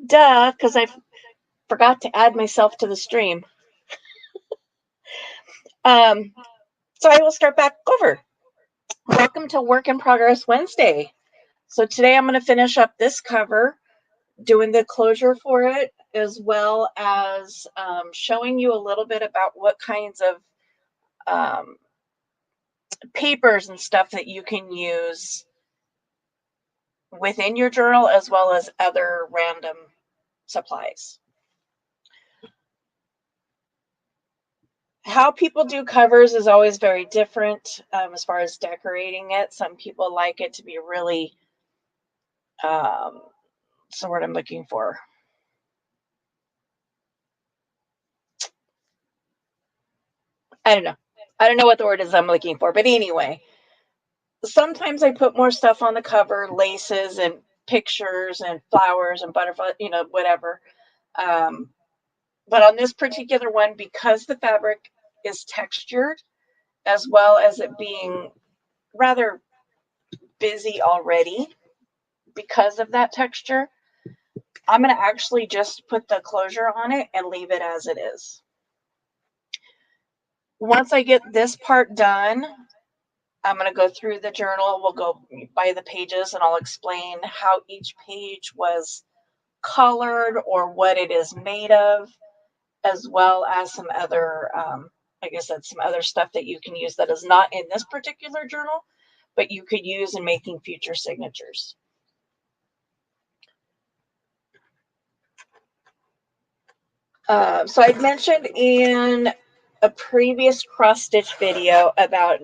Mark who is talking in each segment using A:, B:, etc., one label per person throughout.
A: Duh, because I forgot to add myself to the stream. So I will start back over. Welcome to Work in Progress Wednesday. So today I'm going to finish up this cover, doing the closure for it, as well as showing you a little bit about what kinds of papers and stuff that you can use within your journal, as well as other random supplies. How people do covers is always very different as far as decorating it. Some people like it to be really, what's the word I'm looking for? I don't know. I don't know what the word is I'm looking for. But anyway, sometimes I put more stuff on the cover, laces and pictures and flowers and butterflies, whatever. But on this particular one, because the fabric is textured, as well as it being rather busy already because of that texture, I'm going to actually just put the closure on it and leave it as it is. Once I get this part done, I'm going to go through the journal. We'll go by the pages and I'll explain how each page was colored or what it is made of, as well as some other, like I said, some other stuff that you can use that is not in this particular journal, but you could use in making future signatures. So I'd mentioned in a previous cross stitch video about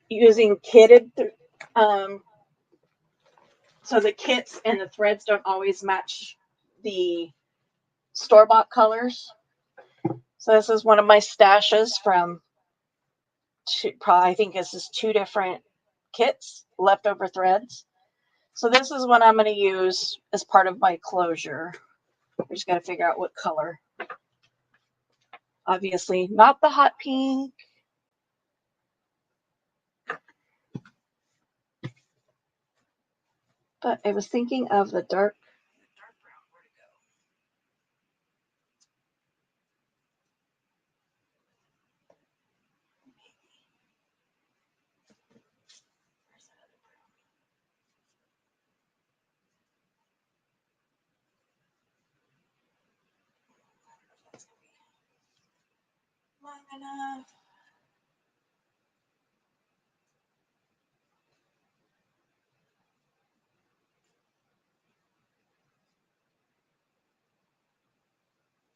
A: using kitted, so the kits and the threads don't always match the store-bought colors. So this is one of my stashes from probably, I think this is 2 different kits, leftover threads. So this is what I'm going to use as part of my closure. We just got to figure out what color. Obviously not the hot pink. But I was thinking of the dark brown. Where'd it go? Where's that other brown? I don't know if that's going to be long enough.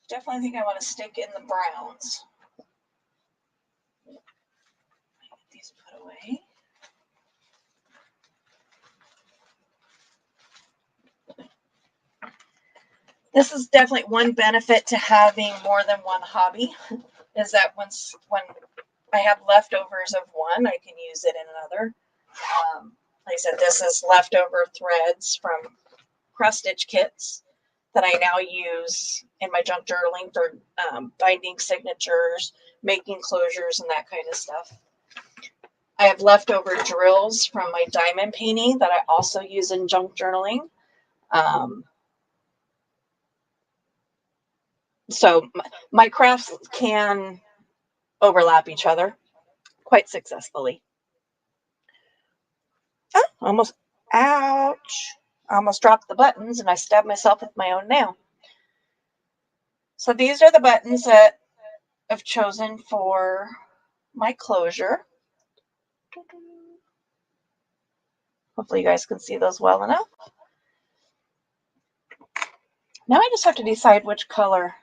A: Definitely think I want to stick in the browns. Get these put away. This is definitely one benefit to having more than one hobby, is that when I have leftovers of one, I can use it in another. Like I said, this is leftover threads from cross stitch kits that I now use in my junk journaling for binding signatures, making closures, and that kind of stuff. I have leftover drills from my diamond painting that I also use in junk journaling. So my crafts can overlap each other quite successfully. Oh, almost, ouch. I almost dropped the buttons and I stabbed myself with my own nail. So these are the buttons that I've chosen for my closure. Hopefully you guys can see those well enough. Now I just have to decide which color.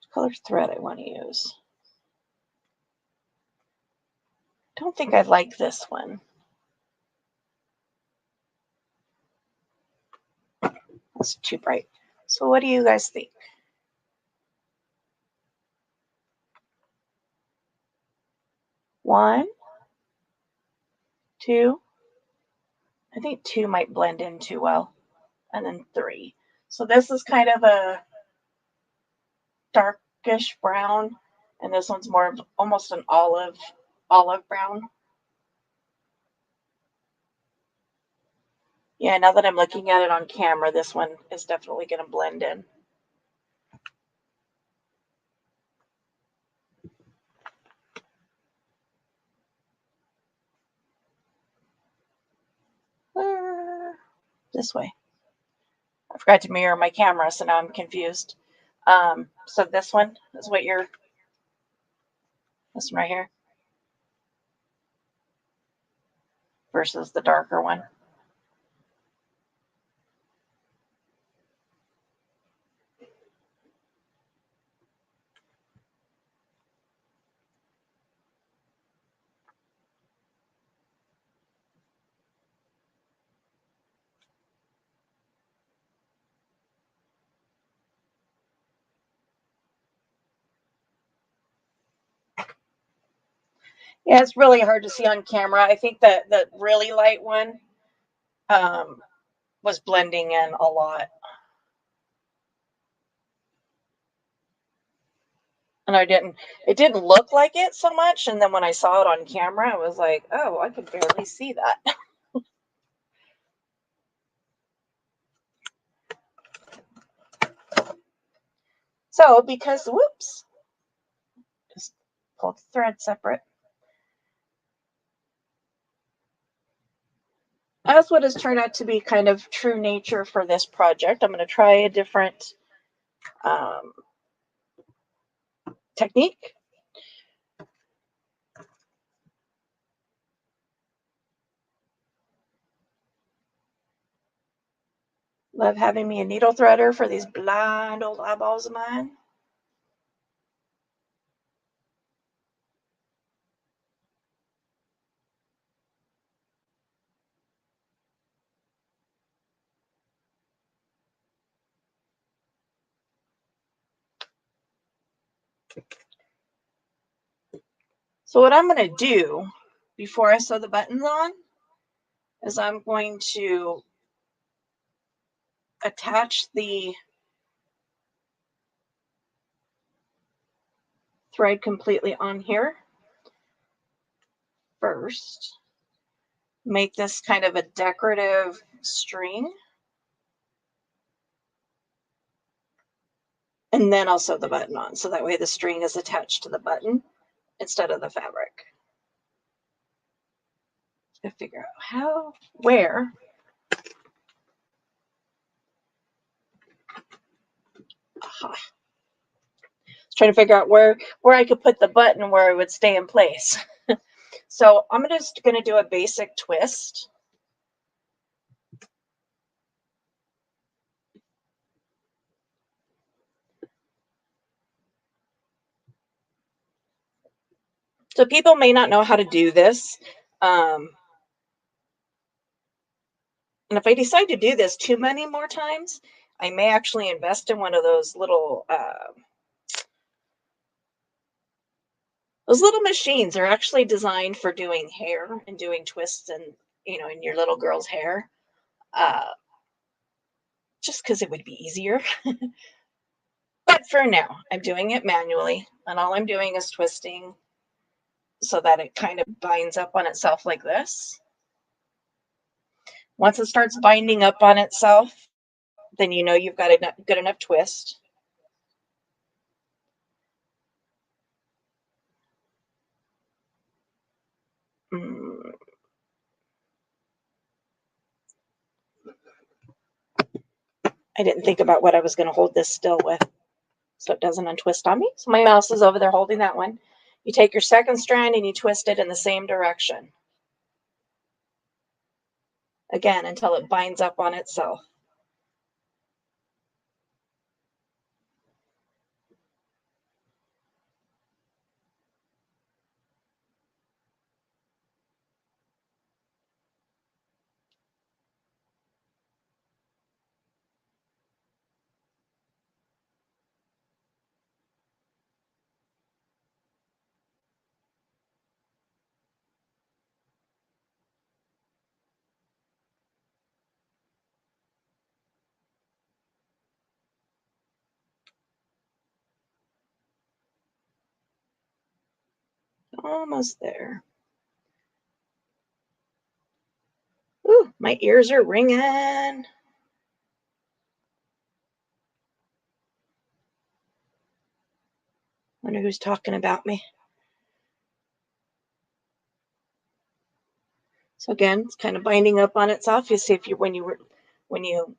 A: Which color thread I want to use. I don't think I like this one. That's too bright. So what do you guys think? One, two. I think 2 might blend in too well. And then 3. So this is kind of a darkish brown, and this one's more of almost an olive brown. Yeah, now that I'm looking at it on camera, this one is definitely going to blend in. This way. I forgot to mirror my camera, so now I'm confused. So this one is what this one right here, versus the darker one. Yeah, it's really hard to see on camera. I think that the really light one was blending in a lot. And it didn't look like it so much. And then when I saw it on camera, I was like, oh, I could barely see that. So because, whoops, just pulled the thread separate. As what has turned out to be kind of true nature for this project, I'm going to try a different technique. Love having me a needle threader for these blind old eyeballs of mine. So what I'm going to do before I sew the buttons on is I'm going to attach the thread completely on here first. Make this kind of a decorative string. And then I'll sew the button on. So that way the string is attached to the button instead of the fabric. To figure out how, where. Aha. Trying to figure out where I could put the button where it would stay in place. So I'm just going to do a basic twist. So people may not know how to do this. And if I decide to do this too many more times, I may actually invest in one of those little machines. Are actually designed for doing hair and doing twists and, in your little girl's hair. Just because it would be easier. But for now, I'm doing it manually, and all I'm doing is twisting so that it kind of binds up on itself like this. Once it starts binding up on itself, then you know you've got a good enough twist. I didn't think about what I was going to hold this still with, so it doesn't untwist on me. So my mouse is over there holding that one. You take your second strand and you twist it in the same direction. Again, until it binds up on itself. Almost there. Ooh, my ears are ringing. Wonder who's talking about me. So again, it's kind of binding up on itself. You see if you when you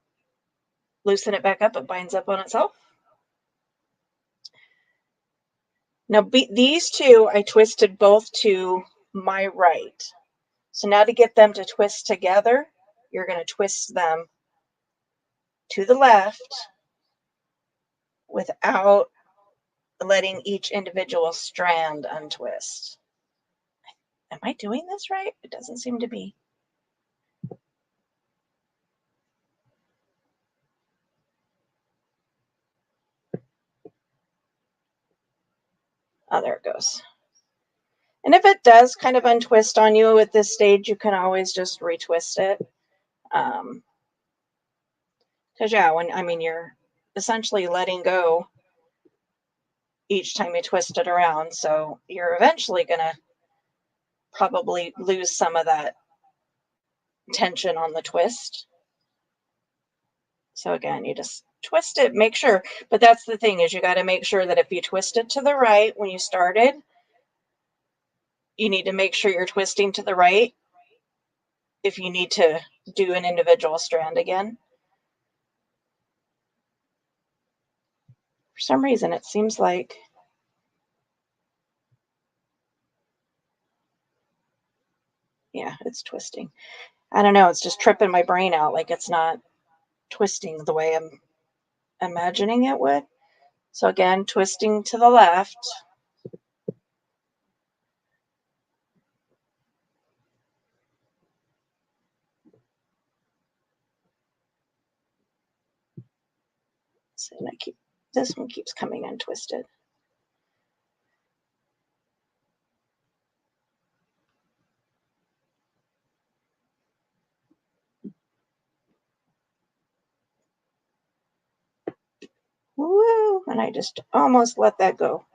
A: loosen it back up, it binds up on itself. Now these two, I twisted both to my right. So now to get them to twist together, you're going to twist them to the left without letting each individual strand untwist. Am I doing this right? It doesn't seem to be. Oh, there it goes. And if it does kind of untwist on you at this stage, you can always just retwist it. Because yeah, you're essentially letting go each time you twist it around. So you're eventually going to probably lose some of that tension on the twist. So again, you just twist it, make sure. But that's the thing, is you got to make sure that if you twist it to the right when you started, you need to make sure you're twisting to the right if you need to do an individual strand again. For some reason, it seems like yeah, it's twisting. I don't know, it's just tripping my brain out, like it's not twisting the way I'm imagining it would. So again, twisting to the left. So this one keeps coming untwisted. Woo! And I just almost let that go.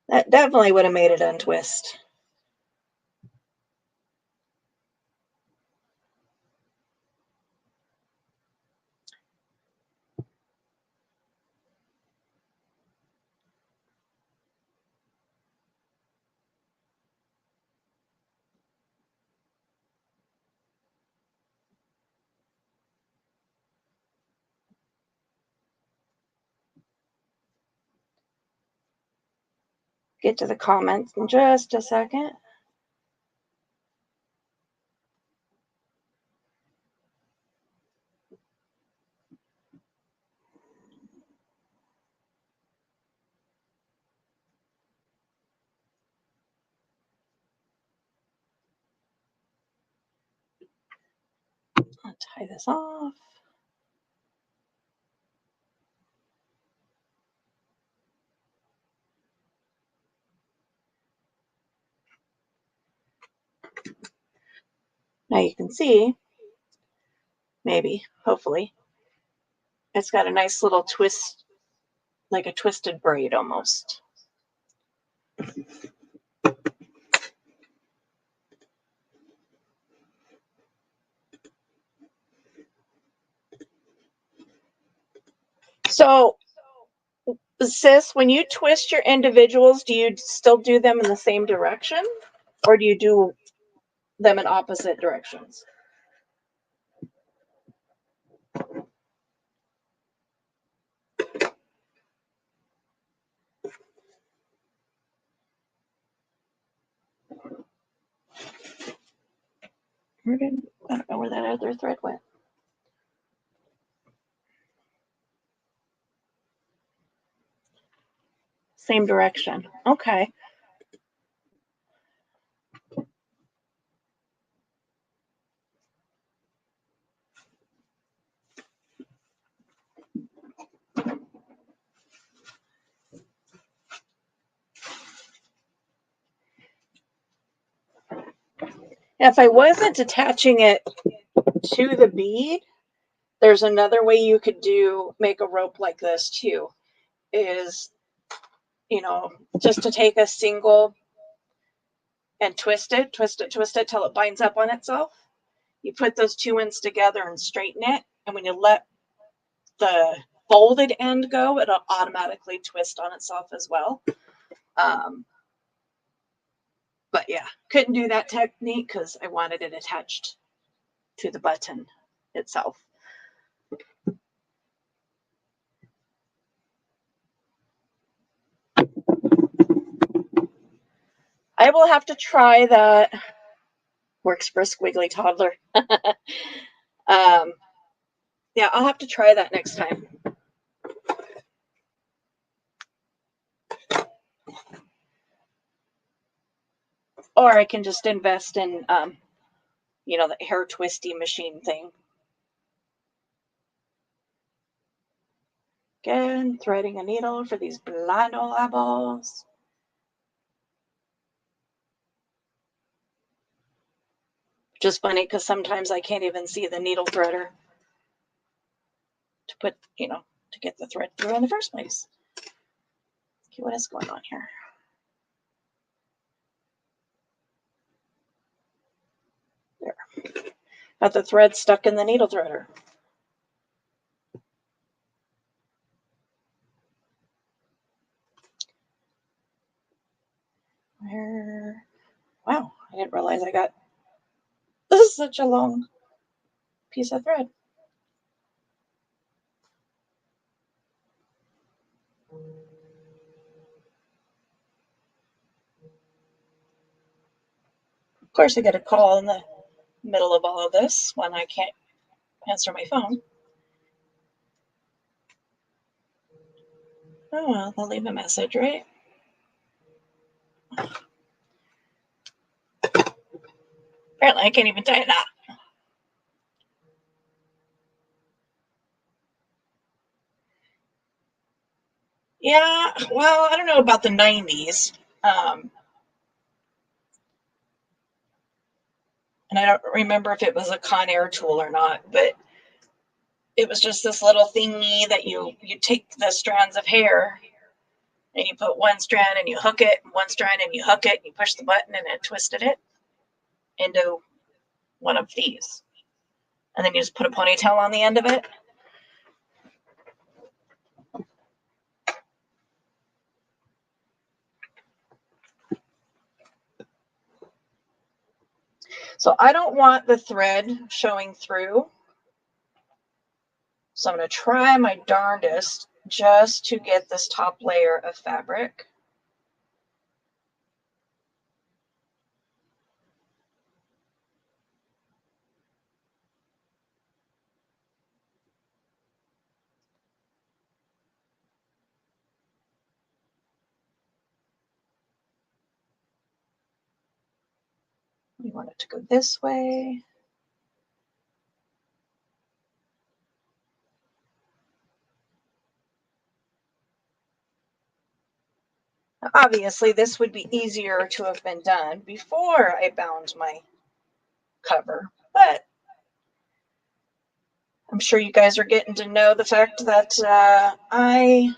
A: That definitely would have made it untwist. Get to the comments in just a second. I'll tie this off. Now you can see, maybe, hopefully, it's got a nice little twist, like a twisted braid almost. So, sis, when you twist your individuals, do you still do them in the same direction, or do you do them in opposite directions? I don't know where that other thread went. Same direction. Okay. If I wasn't attaching it to the bead, there's another way you could make a rope like this too, is you know, just to take a single and twist it till it binds up on itself. You put those two ends together and straighten it, and when you let the folded end go, it'll automatically twist on itself as well. But yeah, couldn't do that technique because I wanted it attached to the button itself. I will have to try that. Works for a squiggly toddler. Yeah, I'll have to try that next time. Or I can just invest in, you know, the hair twisty machine thing. Again, threading a needle for these blind old eyeballs. Just funny because sometimes I can't even see the needle threader to put, you know, to get the thread through in the first place. Okay, what is going on here? There. Got the thread stuck in the needle threader. Where? Wow, I didn't realize I got this is such a long piece of thread. Of course, I get a call in the middle of all of this when I can't answer my phone. Oh well, they'll leave a message, right? Apparently, I can't even tie it up. Yeah, well, I don't know about the 90s. And I don't remember if it was a Conair tool or not, but it was just this little thingy that you take the strands of hair and you put one strand and you hook it, one strand and you hook it, and you push the button and it twisted it into one of these. And then you just put a ponytail on the end of it. So I don't want the thread showing through. So I'm going to try my darndest just to get this top layer of fabric. We want it to go this way. Obviously, this would be easier to have been done before I bound my cover, but I'm sure you guys are getting to know the fact that I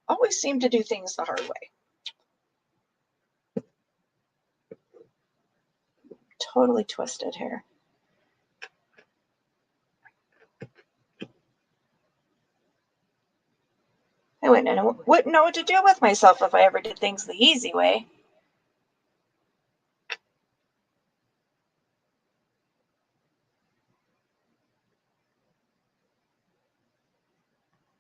A: always seem to do things the hard way. Totally twisted here. I wouldn't know what to do with myself if I ever did things the easy way.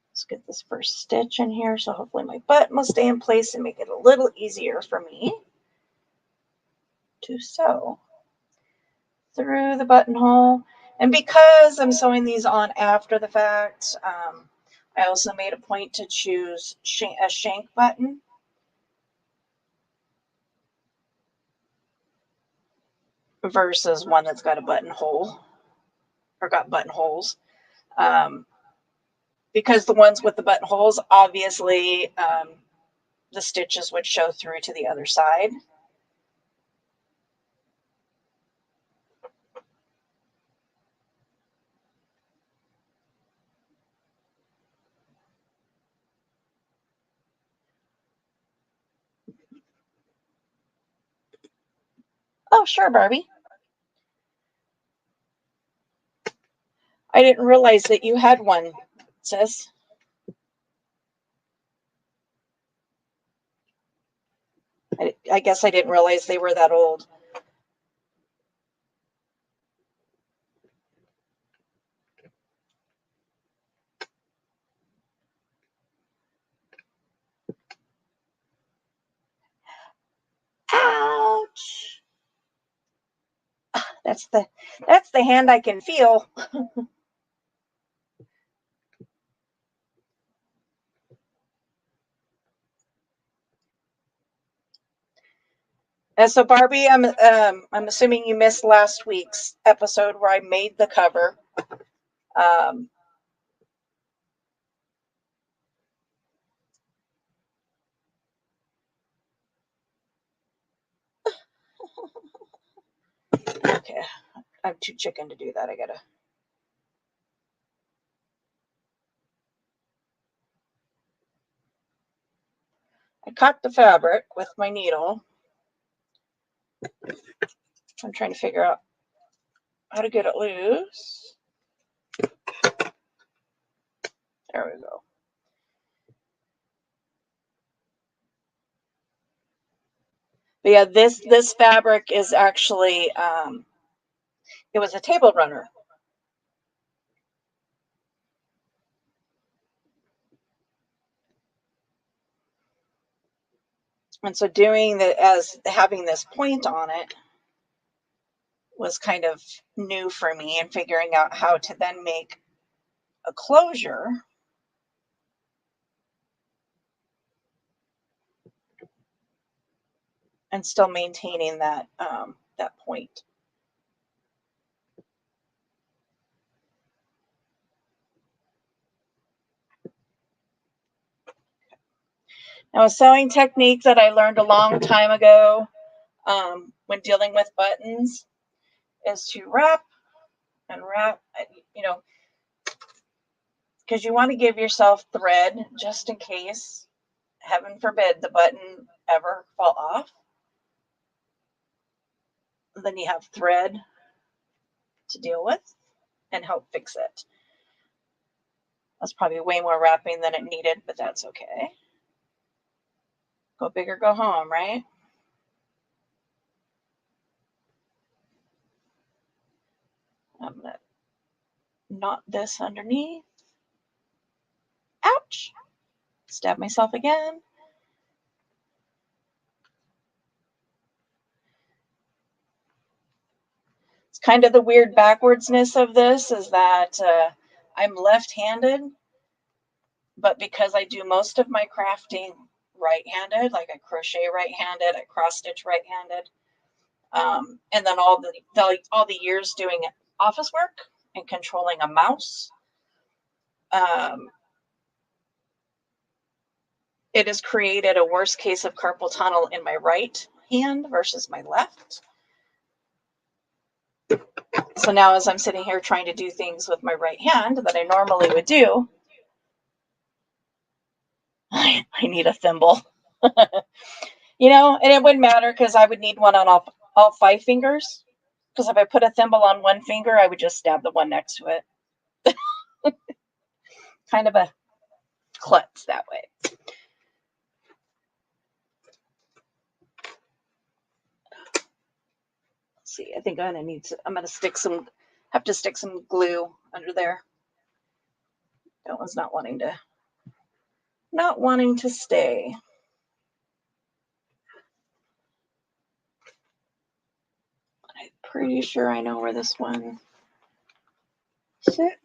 A: Let's get this first stitch in here, so hopefully my button will stay in place and make it a little easier for me to sew through the buttonhole. And because I'm sewing these on after the fact, I also made a point to choose a shank button. Versus one that's got a buttonhole or got buttonholes. Because the ones with the buttonholes, obviously, the stitches would show through to the other side. Oh, sure, Barbie. I didn't realize that you had one, sis. I guess I didn't realize they were that old. Ouch! That's the hand I can feel. And so, Barbie, I'm assuming you missed last week's episode where I made the cover. Um, okay, I'm too chicken to do that. I cut the fabric with my needle. I'm trying to figure out how to get it loose. There we go. But yeah, this fabric is actually it was a table runner. And so doing the as having this point on it was kind of new for me, and figuring out how to then make a closure and still maintaining that that point. Now, a sewing technique that I learned a long time ago when dealing with buttons is to wrap and wrap, you know, because you want to give yourself thread just in case, heaven forbid, the button ever fall off. Then you have thread to deal with and help fix it. That's probably way more wrapping than it needed, but that's okay. Go big or go home, right? I'm going to knot this underneath. Ouch! Stab myself again. It's kind of the weird backwardsness of this is that I'm left-handed, but because I do most of my crafting right-handed, like I crochet right-handed, I cross-stitch right-handed, and then all the years doing office work and controlling a mouse, it has created a worse case of carpal tunnel in my right hand versus my left. So now as I'm sitting here trying to do things with my right hand that I normally would do, I need a thimble. You know, and it wouldn't matter because I would need one on all 5 fingers. Because if I put a thimble on one finger, I would just stab the one next to it. Kind of a klutz that way. Let's see, I think I'm gonna have to stick some glue under there. That one's not wanting to stay. I'm pretty sure I know where this one sits.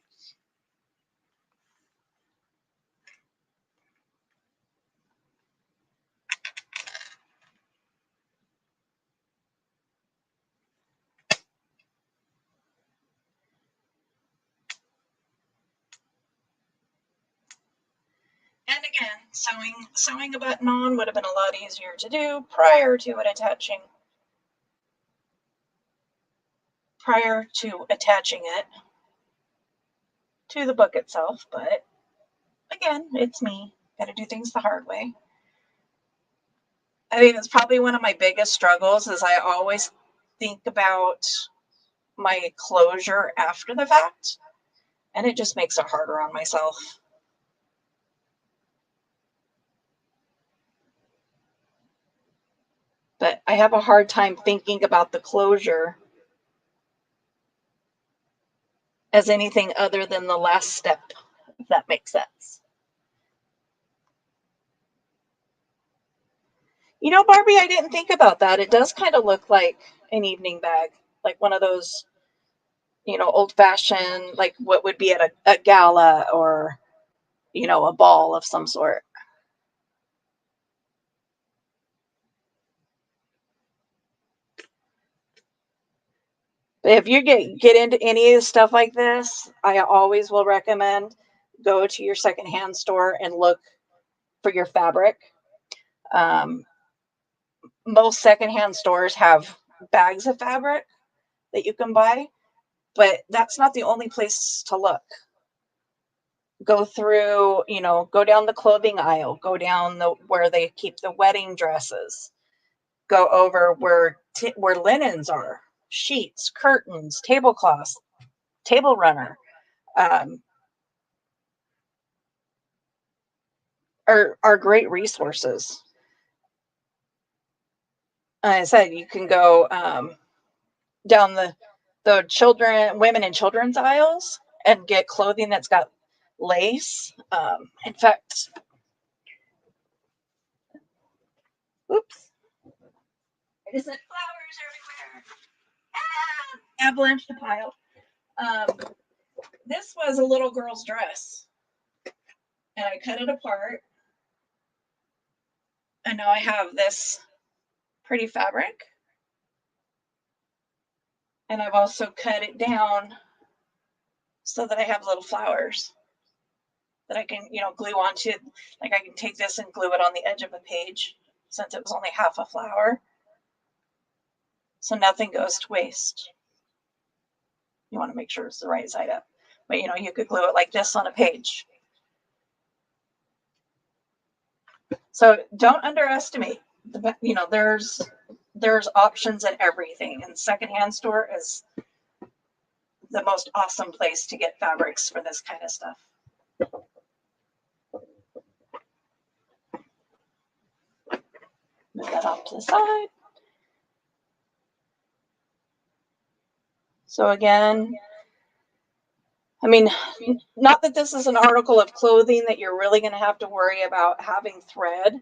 A: And again, sewing a button on would have been a lot easier to do prior to attaching it to the book itself. But again, it's me. Got to do things the hard way. I think it's probably one of my biggest struggles is I always think about my closure after the fact, and it just makes it harder on myself. But I have a hard time thinking about the closure as anything other than the last step, if that makes sense. You know, Barbie, I didn't think about that. It does kind of look like an evening bag, like one of those, old fashioned, like what would be at a gala or, a ball of some sort. But if you get into any of stuff like this, I always will recommend go to your secondhand store and look for your fabric. Um, Most secondhand stores have bags of fabric that you can buy, but that's not the only place to look. Go through, go down the clothing aisle, go down the where they keep the wedding dresses, go over where linens are, sheets, curtains, tablecloths, table runner, um, are great resources. I said you can go down the women and children's aisles and get clothing that's got lace. In fact, oops, I just said flowers everywhere. Avalanche to pile. Um, this was a little girl's dress, and I cut it apart, and now I have this pretty fabric, and I've also cut it down so that I have little flowers that I can, glue onto. Like I can take this and glue it on the edge of a page since it was only half a flower. So nothing goes to waste. You want to make sure it's the right side up. But you could glue it like this on a page. So don't underestimate there's options in everything, and secondhand store is the most awesome place to get fabrics for this kind of stuff. Move that off to the side. So again, I mean, not that this is an article of clothing that you're really going to have to worry about having thread.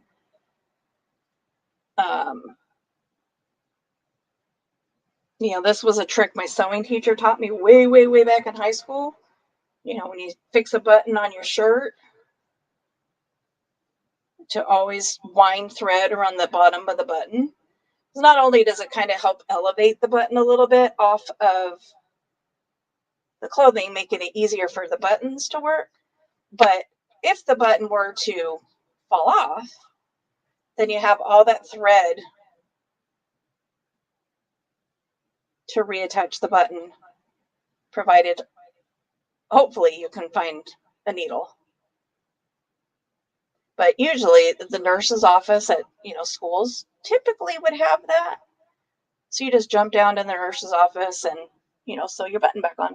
A: This was a trick my sewing teacher taught me way, way, way back in high school. When you fix a button on your shirt, to always wind thread around the bottom of the button. Not only does it kind of help elevate the button a little bit off of the clothing, making it easier for the buttons to work, but if the button were to fall off, then you have all that thread to reattach the button, provided hopefully you can find a needle. But usually the nurse's office at schools typically would have that. So you just jump down to the nurse's office and sew your button back on.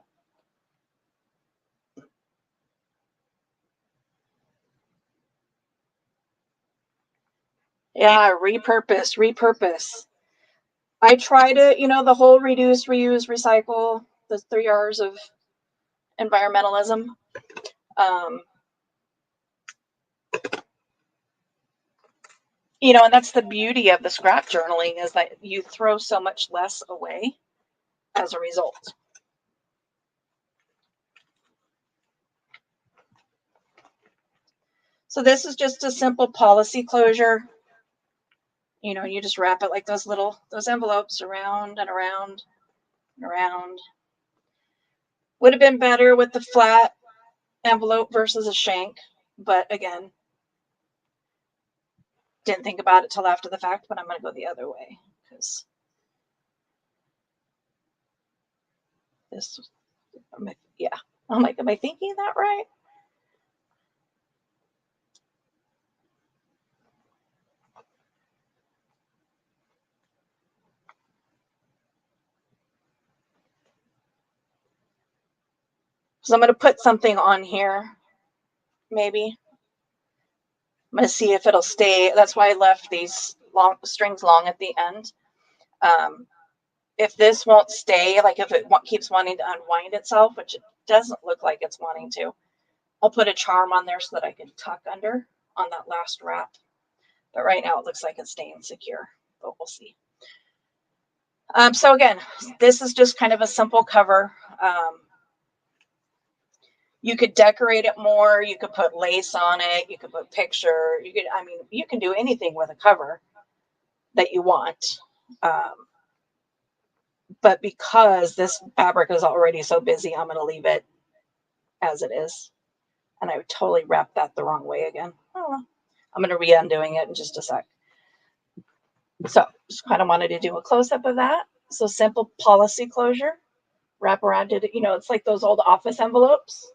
A: Yeah, repurpose. I try to, the whole reduce, reuse, recycle, the 3 R's of environmentalism. And that's the beauty of the scrap journaling, is that you throw so much less away as a result. So this is just a simple policy closure. You just wrap it like those envelopes around and around and around. Would have been better with the flat envelope versus a shank, but again, didn't think about it till after the fact, but I'm going to go the other way because this, yeah. I'm like, am I thinking that right? So I'm going to put something on here, maybe. I'm going to see if it'll stay. That's why I left these long strings long at the end. If this won't stay, like if it keeps wanting to unwind itself, which it doesn't look like it's wanting to, I'll put a charm on there so that I can tuck under on that last wrap. But right now it looks like it's staying secure, but we'll see. So again, this is just kind of a simple cover. You could decorate it more. You could put lace on it. You could put picture. You can do anything with a cover that you want. But because this fabric is already so busy, I'm going to leave it as it is. And I would totally wrap that the wrong way again. Oh, I'm going to re-undoing it in just a sec. So just kind of wanted to do a close-up of that. So simple policy closure. Wrap around it. It's like those old office envelopes.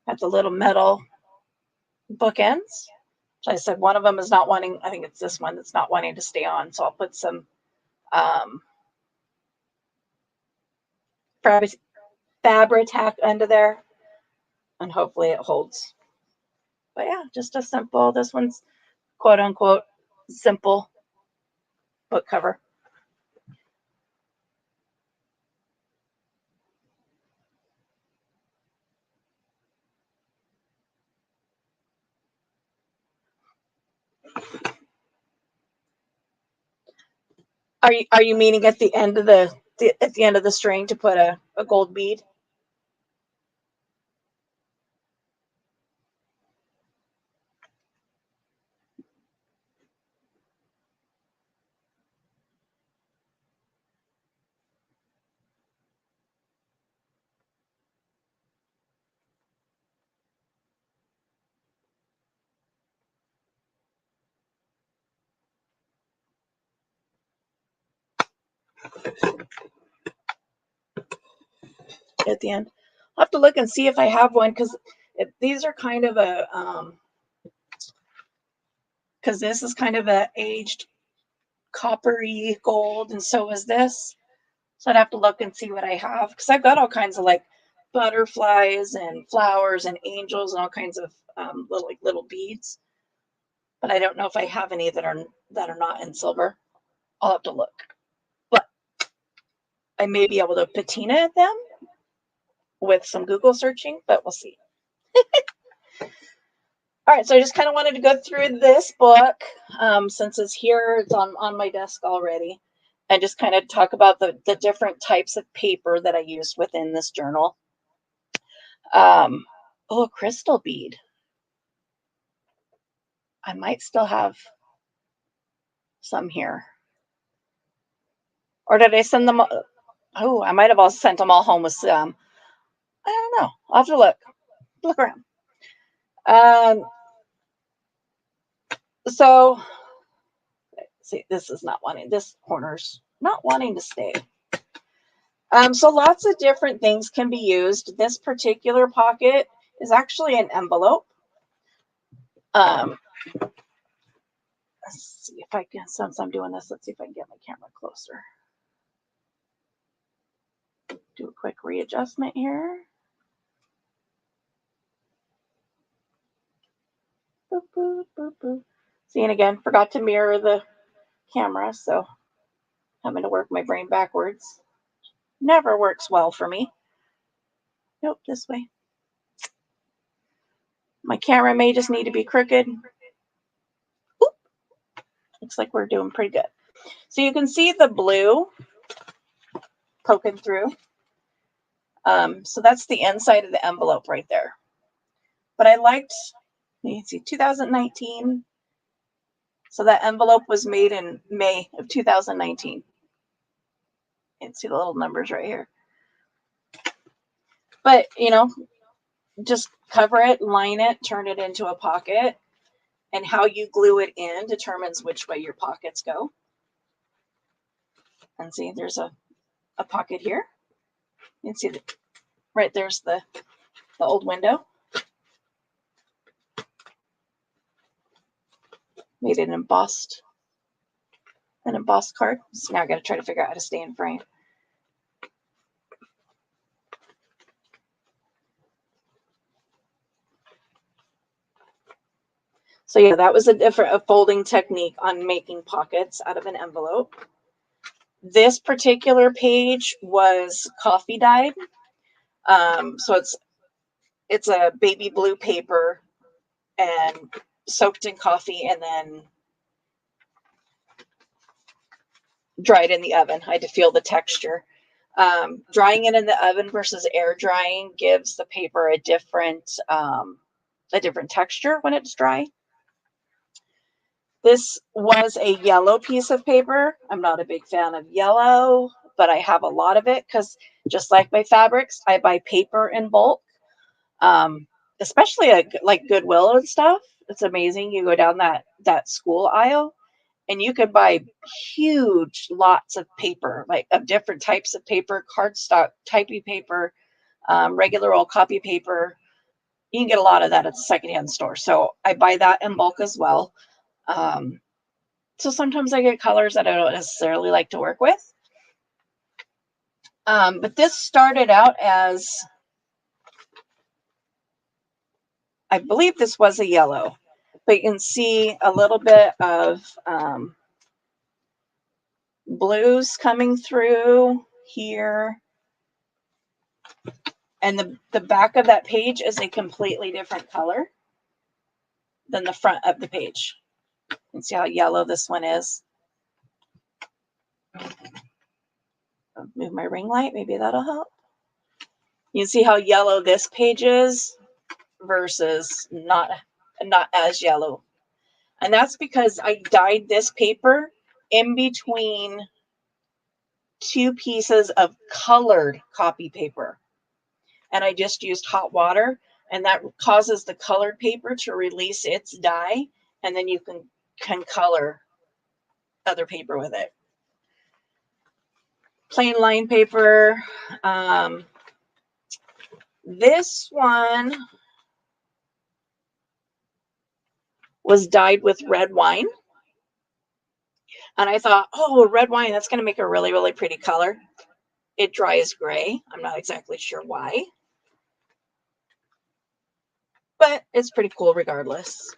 A: Got the little metal bookends. So I said one of them is not wanting, I think it's this one that's not wanting to stay on. So I'll put some Fabri-Tac under there, and hopefully it holds. But yeah, just a simple, this one's quote unquote simple book cover. Are you meaning at the end of the string to put a gold bead? At the end, I'll have to look and see if I have one, because these are kind of a because this is kind of a aged coppery gold, and so is this. So I'd have to look and see what I have, because I've got all kinds of like butterflies and flowers and angels and all kinds of little beads. But I don't know if I have any that are not in silver. I'll have to look. But I may be able to patina them with some Google searching, but we'll see. All right, so I just kind of wanted to go through this book since it's here, it's on my desk already, and just kind of talk about the different types of paper that I used within this journal. Oh, crystal bead. I might still have some here. Or did I send them? Oh, I might have also sent them all home with some. I don't know. I'll have to look around. So see, this corner's not wanting to stay. So lots of different things can be used. This particular pocket is actually an envelope. Let's see if I can, since I'm doing this, let's see if I can get my camera closer. Do a quick readjustment here. Boop, boop, boop, boop. See, and again, forgot to mirror the camera, so having to work my brain backwards. Never works well for me. Nope, this way. My camera may just need to be crooked. Oop. Looks like we're doing pretty good. So you can see the blue poking through. So that's the inside of the envelope right there. But I liked, you can see 2019. So that envelope was made in May of 2019. You can see the little numbers right here. But, just cover it, line it, turn it into a pocket. And how you glue it in determines which way your pockets go. And see, there's a pocket here. You can see right there's the old window. Made an embossed card. So now I got to try to figure out how to stay in frame. So yeah, that was a folding technique on making pockets out of an envelope. This particular page was coffee dyed. So it's a baby blue paper and soaked in coffee and then dried in the oven. I had to feel the texture. Drying it in the oven versus air drying gives the paper a different texture when it's dry. This was a yellow piece of paper. I'm not a big fan of yellow, but I have a lot of it because just like my fabrics, I buy paper in bulk, especially like Goodwill and stuff. It's amazing. You go down that school aisle and you can buy huge lots of paper, like of different types of paper, cardstock, typey paper, regular old copy paper. You can get a lot of that at the secondhand store. So I buy that in bulk as well. So sometimes I get colors that I don't necessarily like to work with. But this started out as, I believe this was a yellow, but you can see a little bit of blues coming through here. And the back of that page is a completely different color than the front of the page. You can see how yellow this one is. I'll move my ring light, maybe that'll help. You can see how yellow this page is versus not as yellow. And that's because I dyed this paper in between two pieces of colored copy paper. And I just used hot water, and that causes the colored paper to release its dye, and then you can color other paper with it. Plain line paper. This one was dyed with red wine. And I thought, oh, red wine, that's going to make a really, really pretty color. It dries gray. I'm not exactly sure why. But it's pretty cool regardless.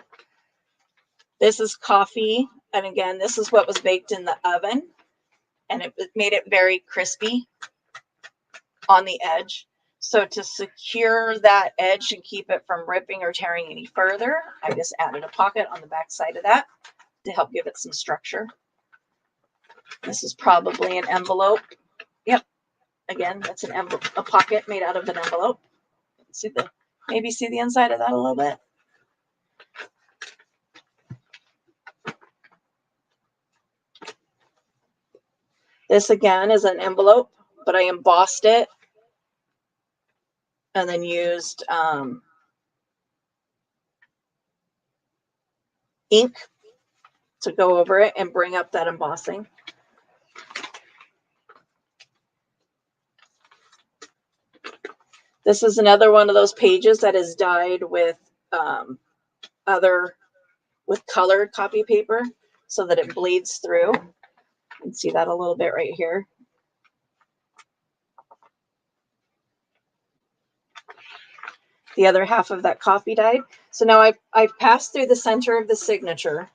A: This is coffee. And again, this is what was baked in the oven. And it made it very crispy on the edge. So to secure that edge and keep it from ripping or tearing any further, I just added a pocket on the back side of that to help give it some structure. This is probably an envelope. Yep. Again, that's a pocket made out of an envelope. Maybe see the inside of that a little bit. This again is an envelope, but I embossed it and then used ink to go over it and bring up that embossing. This is another one of those pages that is dyed with colored copy paper so that it bleeds through. You can see that a little bit right here. The other half of that coffee dyed. So now I've passed through the center of the signature,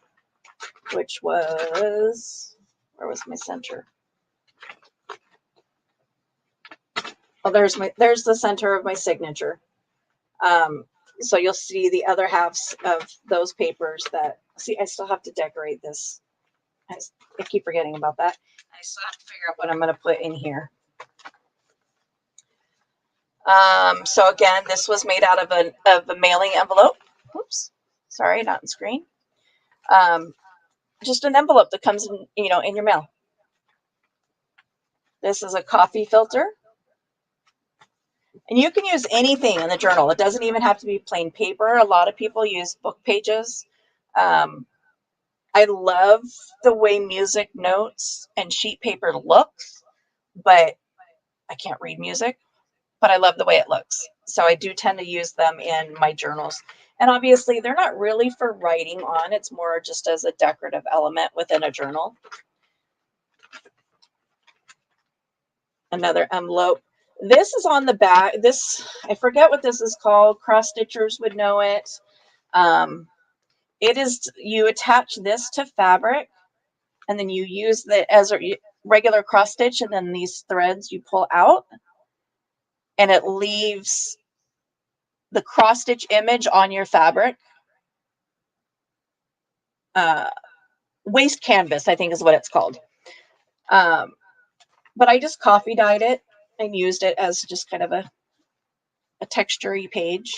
A: which was, where was my center? Oh, there's the center of my signature. So you'll see the other halves of those papers that, see, I still have to decorate this. I keep forgetting about that. I still have to figure out what I'm going to put in here. So again, this was made out of a mailing envelope. Oops, sorry, not in screen. Just an envelope that comes in, in your mail. This is a coffee filter. And you can use anything in the journal. It doesn't even have to be plain paper. A lot of people use book pages. I love the way music notes and sheet paper looks, but I can't read music, but I love the way it looks. So I do tend to use them in my journals. And obviously they're not really for writing on. It's more just as a decorative element within a journal. Another envelope. This is on the back. This, I forget what this is called. Cross stitchers would know it. It is, you attach this to fabric, and then you use the as a regular cross stitch, and then these threads you pull out, and it leaves the cross stitch image on your fabric. Waste canvas, I think is what it's called. But I just coffee dyed it and used it as just kind of a texture-y page.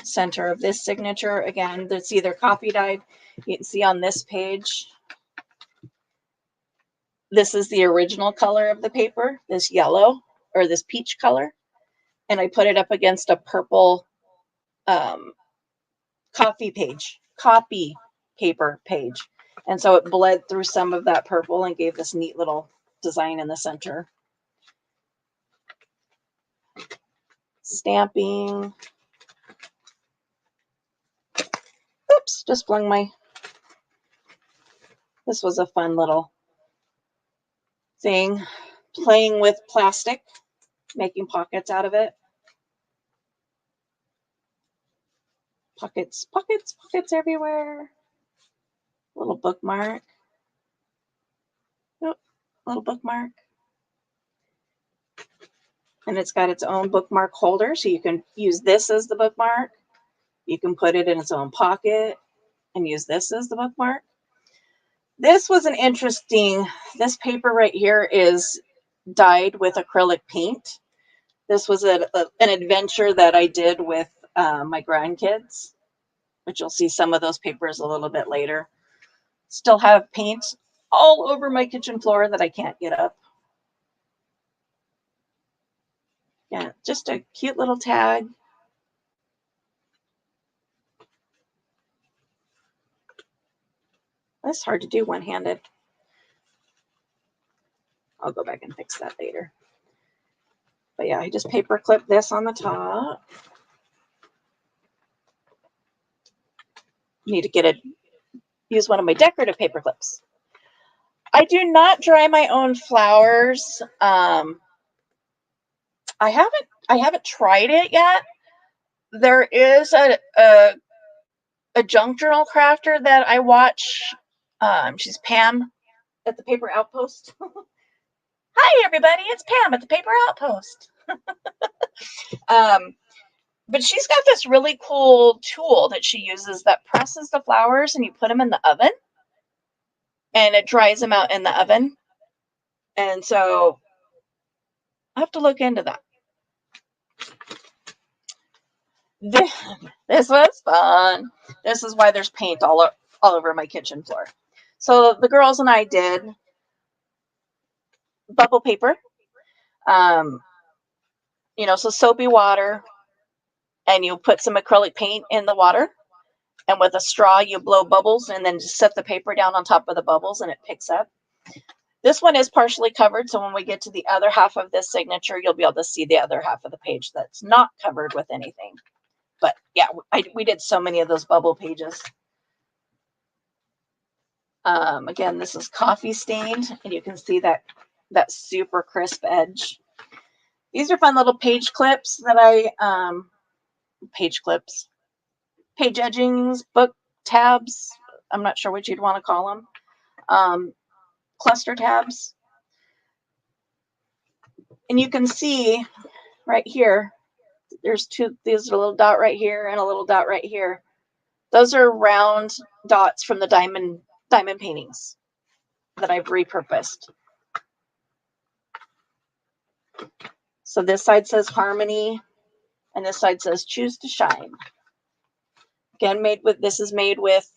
A: Center of this signature, again, that's either coffee dyed. You can see on this page, this is the original color of the paper, this yellow or this peach color. And I put it up against a purple copy paper page. And so it bled through some of that purple and gave this neat little design in the center. Stamping. Oops, just flung my, this was a fun little thing. Playing with plastic, making pockets out of it. Pockets, pockets, pockets everywhere. Little bookmark. Nope, little bookmark. And it's got its own bookmark holder, so you can use this as the bookmark. You can put it in its own pocket and use this as the bookmark. This was an interesting, this paper right here is dyed with acrylic paint. This was an adventure that I did with my grandkids, which you'll see some of those papers a little bit later. Still have paint all over my kitchen floor that I can't get up. Yeah, just a cute little tag. That's hard to do one-handed. I'll go back and fix that later. But yeah, I just paper clip this on the top. Need to get it, use one of my decorative paper clips. I do not dry my own flowers. I haven't tried it yet. There is a junk journal crafter that I watch. She's Pam at the Paper Outpost. Hi everybody, it's Pam at the Paper Outpost. But she's got this really cool tool that she uses that presses the flowers and you put them in the oven and it dries them out in the oven. And so I have to look into that. This was fun. This is why there's paint all over my kitchen floor. So the girls and I did bubble paper. You know, so soapy water, and you put some acrylic paint in the water, and with a straw you blow bubbles and then just set the paper down on top of the bubbles and it picks up. This one is partially covered, so when we get to the other half of this signature, you'll be able to see the other half of the page that's not covered with anything. But yeah, we did so many of those bubble pages. Again, this is coffee stained, and you can see that super crisp edge. These are fun little page clips that page edgings, book tabs. I'm not sure what you'd want to call them. Cluster tabs. And you can see right here, there's there's a little dot right here and a little dot right here. Those are round dots from the diamond paintings that I've repurposed. So this side says Harmony, and this side says Choose to Shine. Again, this is made with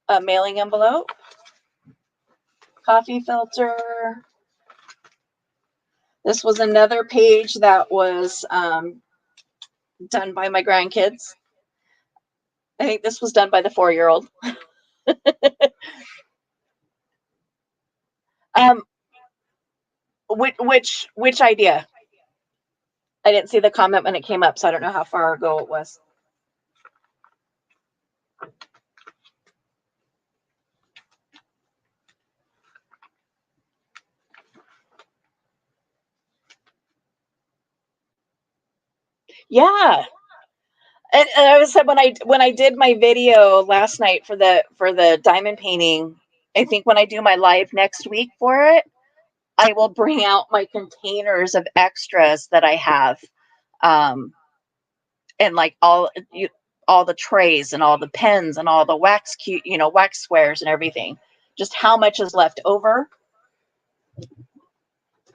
A: a mailing envelope, coffee filter. This was another page that was done by my grandkids. I think this was done by the 4-year-old. Which idea? I didn't see the comment when it came up, so I don't know how far ago it was. Yeah. And I said when I did my video last night for the diamond painting, I think when I do my live next week for it, I will bring out my containers of extras that I have, and like all the trays and all the pens and all the wax squares and everything. Just how much is left over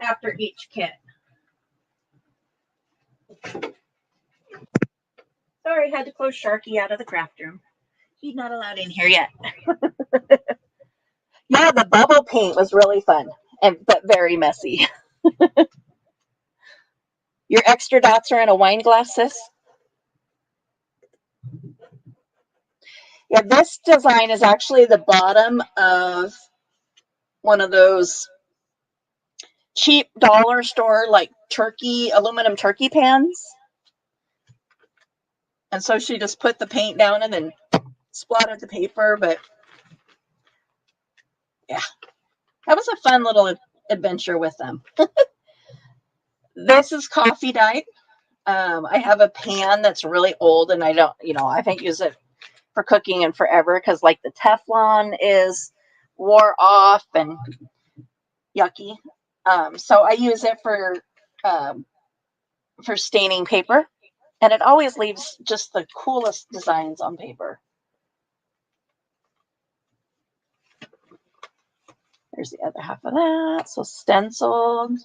A: after each kit. Sorry, I had to close Sharky out of the craft room. He's not allowed in here yet. Yeah, the bubble paint was really fun, but very messy. Your extra dots are in a wine glass, sis? Yeah, this design is actually the bottom of one of those cheap dollar store like aluminum turkey pans. And so she just put the paint down and then splattered the paper. But yeah, that was a fun little adventure with them. This is coffee dyed. I have a pan that's really old and I haven't used it for cooking in forever because like the Teflon is wore off and yucky. So I use it for staining paper, and it always leaves just the coolest designs on paper. There's the other half of that. So stenciled.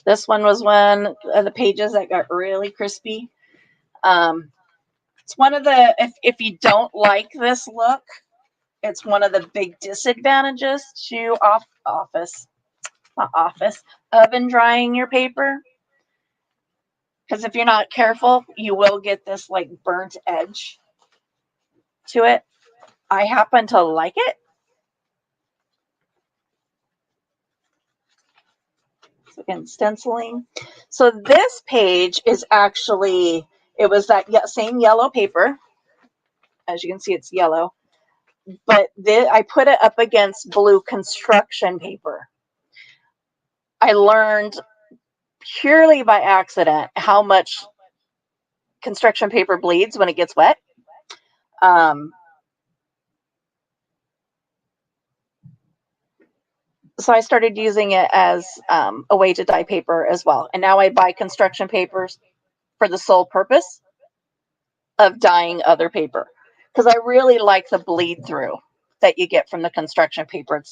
A: This one was one of the pages that got really crispy. It's one of the, if you don't like this look, it's one of the big disadvantages to oven drying your paper. Because if you're not careful, you will get this like burnt edge to it. I happen to like it. So again, stenciling. So this page is actually, it was that same yellow paper. As you can see, it's yellow. But I put it up against blue construction paper. I learned purely by accident how much construction paper bleeds when it gets wet. So I started using it as a way to dye paper as well. And now I buy construction papers for the sole purpose of dyeing other paper. Because I really like the bleed through that you get from the construction paper.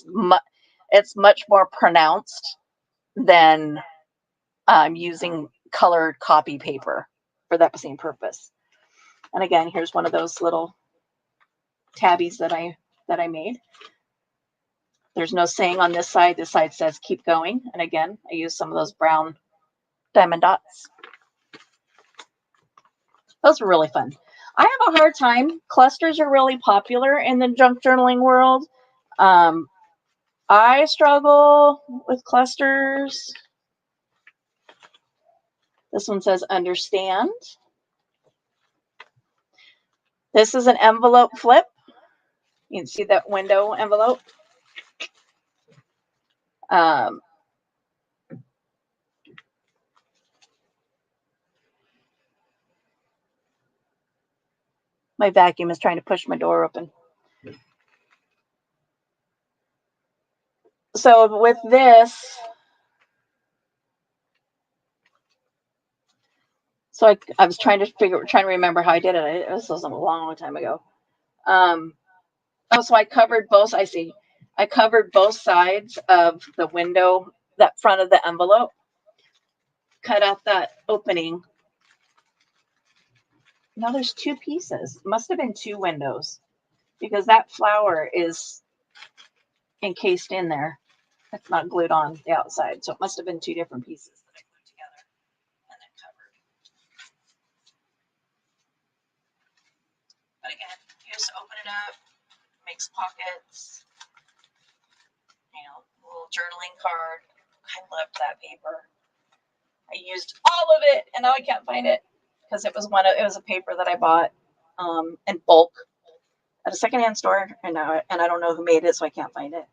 A: It's much more pronounced than using colored copy paper for that same purpose. And again, here's one of those little tabbies that I made. There's no saying on this side. This side says keep going. And again, I use some of those brown diamond dots. Those were really fun. I have a hard time. Clusters are really popular in the junk journaling world. I struggle with clusters. This one says understand. This is an envelope flip. You can see that window envelope. My vacuum is trying to push my door open. So with this, so I was trying to remember how I did it. This was a long time ago. So I covered both. I covered both sides of the window, that front of the envelope, cut out that opening. Now there's two pieces. Must have been two windows because that flower is encased in there. It's not glued on the outside. So it must have been two different pieces that I glued together and then covered. But again, you just open it up, makes pockets, little journaling card. I loved that paper. I used all of it and now I can't find it because it was a paper that I bought in bulk at a secondhand store and I don't know who made it, so I can't find it.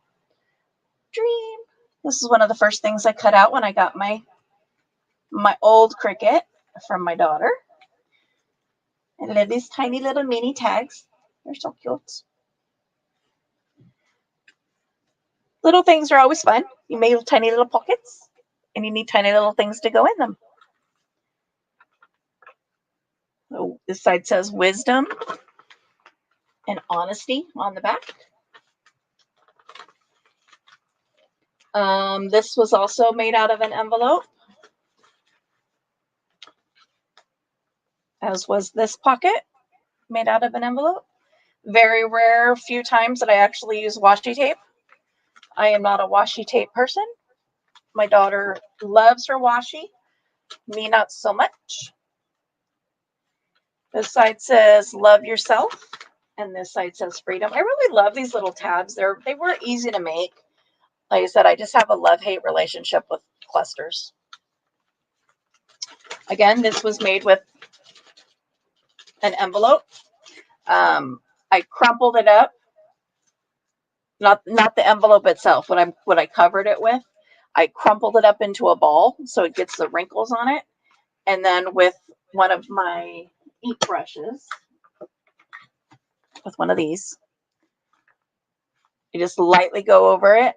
A: Dream. This is one of the first things I cut out when I got my old Cricut. from my daughter. And I love these tiny little mini tags. They're so cute. Little things are always fun. You make tiny little pockets, and you need tiny little things to go in them. So this side says wisdom and honesty on the back. This was also made out of an envelope, as was this pocket, made out of an envelope. Very rare few times that I actually use washi tape. I am not a washi tape person. My daughter loves her washi, me not so much. This side says love yourself, and this side says freedom. I really love these little tabs. They were easy to make. Like I said, I just have a love-hate relationship with clusters. Again, this was made with an envelope. I crumpled it up. Not the envelope itself, what I covered it with. I crumpled it up into a ball so it gets the wrinkles on it. And then with one of my ink brushes, with one of these, you just lightly go over it,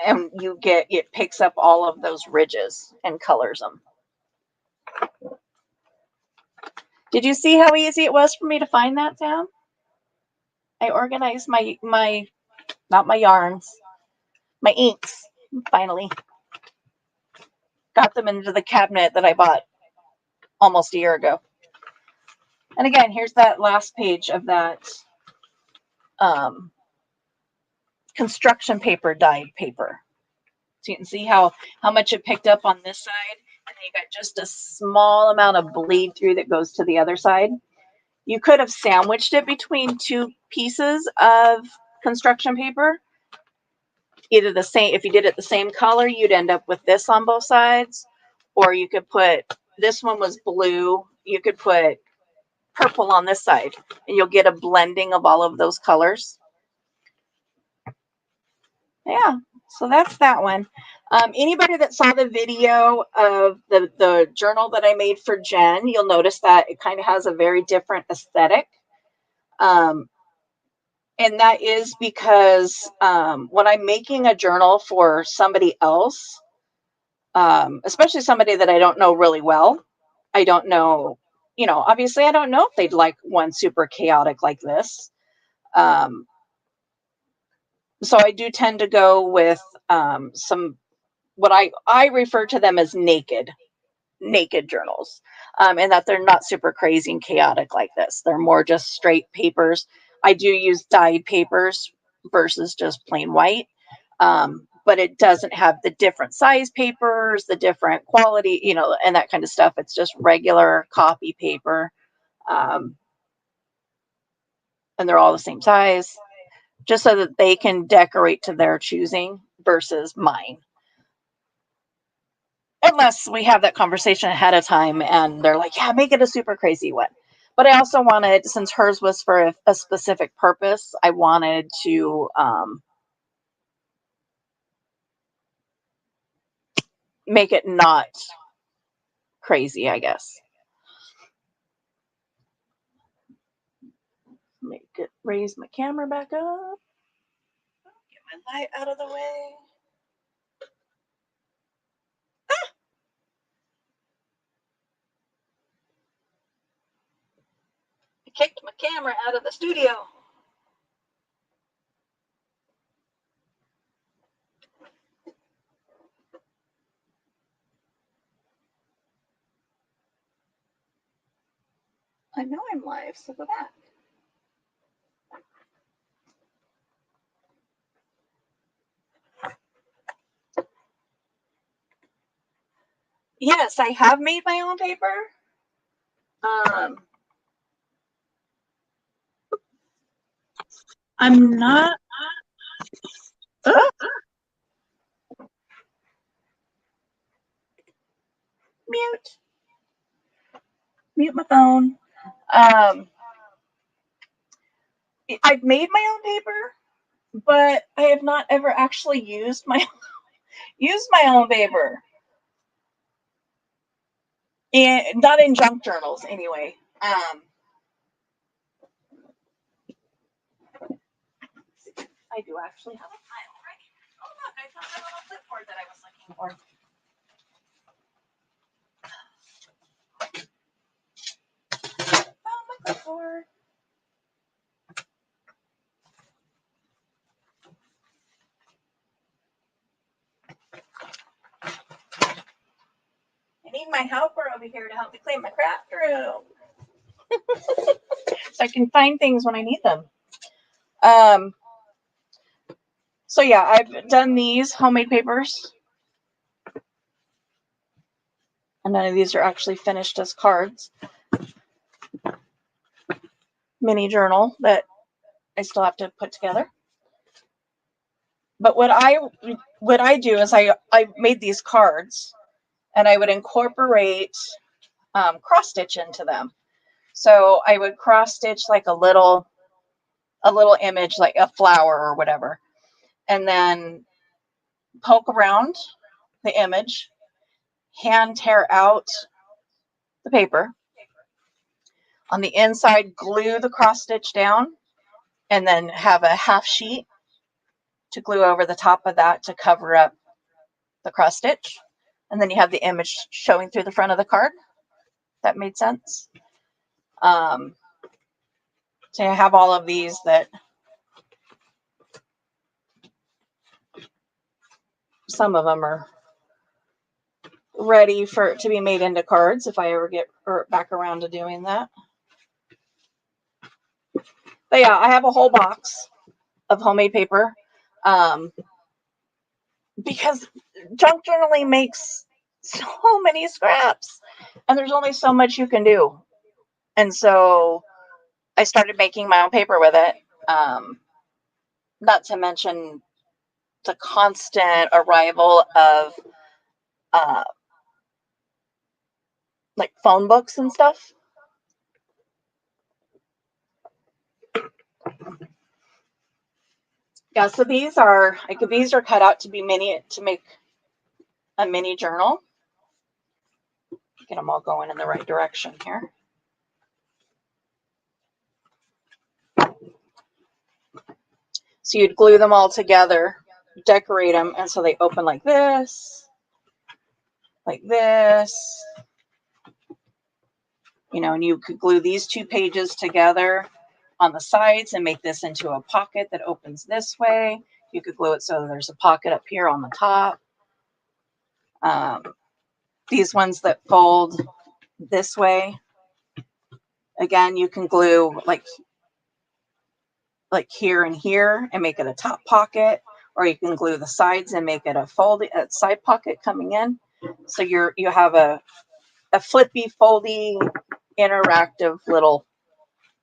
A: and it picks up all of those ridges and colors them. Did you see how easy it was for me to find that, Sam? I organized my not my yarns, my inks, finally. Got them into the cabinet that I bought almost a year ago. And again, here's that last page of that construction paper dyed paper. So you can see how much it picked up on this side, and then you got just a small amount of bleed through that goes to the other side. You could have sandwiched it between two pieces of construction paper. Either the same, if you did it the same color, you'd end up with this on both sides, or you could put, this one was blue, you could put purple on this side, and you'll get a blending of all of those colors. Yeah, so that's that one. Anybody that saw the video of the journal that I made for Jen, you'll notice that it kind of has a very different aesthetic. And that is because when I'm making a journal for somebody else, especially somebody that I don't know really well, I don't know, obviously I don't know if they'd like one super chaotic like this. So I do tend to go with some, what I refer to them as naked journals, and that they're not super crazy and chaotic like this. They're more just straight papers. I do use dyed papers versus just plain white, but it doesn't have the different size papers, the different quality, and that kind of stuff. It's just regular copy paper, and they're all the same size, just so that they can decorate to their choosing versus mine. Unless we have that conversation ahead of time and they're like, yeah, make it a super crazy one. But I also wanted, since hers was for a specific purpose, I wanted to make it not crazy, I guess. Raise my camera back up. Get my light out of the way. I kicked my camera out of the studio. I know I'm live, so go back. Yes, I have made my own paper. I'm not. Mute my phone. I've made my own paper, but I have not ever actually used my own paper. Not in junk journals anyway. I do actually have a file, right? Oh look, I found that little clipboard that I was looking for. Found my clipboard. I need my helper over here to help me clean my craft room. So I can find things when I need them. So yeah, I've done these homemade papers. And none of these are actually finished as cards. Mini journal that I still have to put together. But what I do is I made these cards and I would incorporate cross stitch into them. So I would cross stitch like a little image, like a flower or whatever, and then poke around the image, hand tear out the paper. On the inside, glue the cross stitch down, and then have a half sheet to glue over the top of that to cover up the cross stitch. And then you have the image showing through the front of the card. That made sense. So I have all of these that some of them are ready to be made into cards if I ever get back around to doing that. But yeah, I have a whole box of homemade paper because junk journaling makes so many scraps and there's only so much you can do. And so I started making my own paper with it. Not to mention the constant arrival of like phone books and stuff. Yeah, so these are cut out to be to make a mini journal. Get them all going in the right direction here. So you'd glue them all together, decorate them, and so they open like this, and you could glue these two pages together on the sides and make this into a pocket that opens this way. You could glue it so there's a pocket up here on the top. These ones that fold this way, again, you can glue like here and here and make it a top pocket, or you can glue the sides and make it a side pocket coming in. So you have a flippy, foldy, interactive little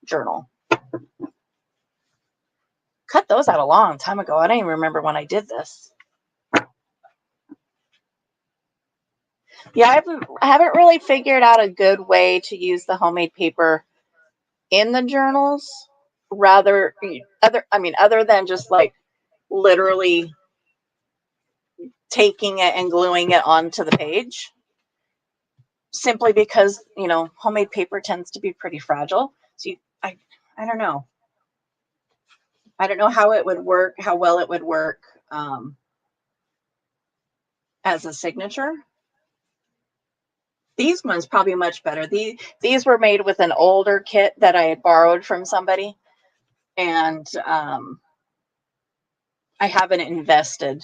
A: journal. Cut those out a long time ago. I don't even remember when I did this. Yeah, I haven't really figured out a good way to use the homemade paper in the journals. Other than just like literally taking it and gluing it onto the page. Simply because, homemade paper tends to be pretty fragile. So I don't know. I don't know how it would work, how well it would work as a signature. These ones probably much better. These were made with an older kit that I had borrowed from somebody. And I haven't invested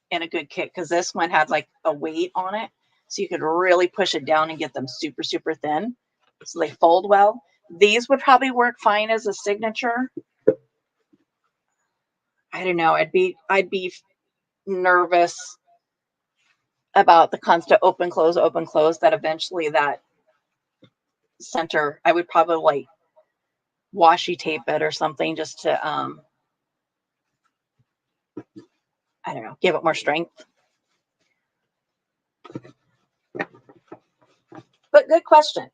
A: in a good kit because this one had like a weight on it. So you could really push it down and get them super, super thin. So they fold well. These would probably work fine as a signature. I don't know. I'd be nervous about the constant open, close, that eventually that center, I would probably like washi tape it or something just to, I don't know, give it more strength. But good question.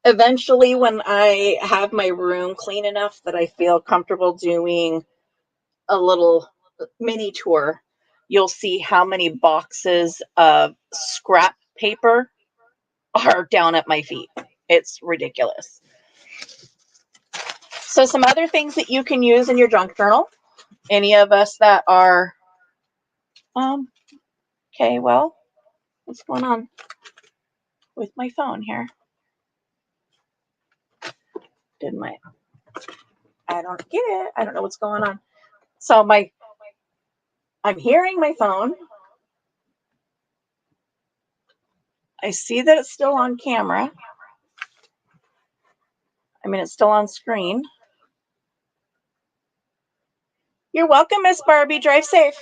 A: Eventually, when I have my room clean enough that I feel comfortable doing a little mini tour, you'll see how many boxes of scrap paper are down at my feet. It's ridiculous. So some other things that you can use in your junk journal. Any of us that are, okay, well, what's going on with my phone here? I don't get it. I don't know what's going on. So I'm hearing my phone. I see that it's still on camera. I mean, it's still on screen. You're welcome, Miss Barbie. Drive safe.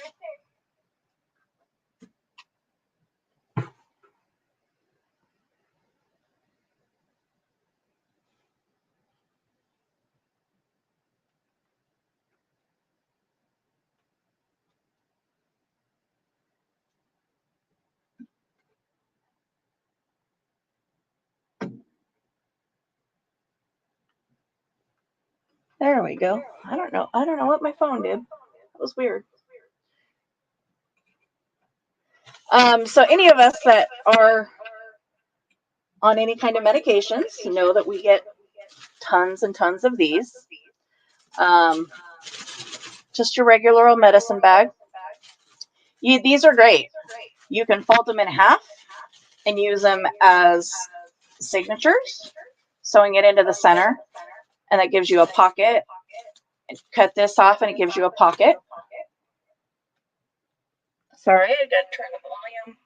A: There we go. I don't know what my phone did. That was weird. So any of us that are on any kind of medications know that we get tons and tons of these. Just your regular old medicine bag. These are great. You can fold them in half and use them as signatures, sewing it into the center, and that gives you a pocket. Cut this off and it gives you a pocket. Sorry, I got to turn the volume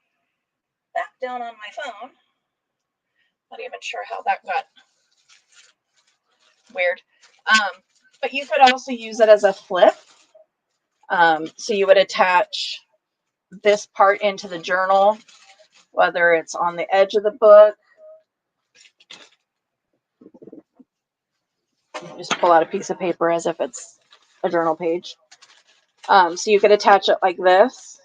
A: back down on my phone. Not even sure how that got weird. But you could also use it as a flip. So you would attach this part into the journal, whether it's on the edge of the book. Just pull out a piece of paper as if it's a journal page. So you could attach it like this.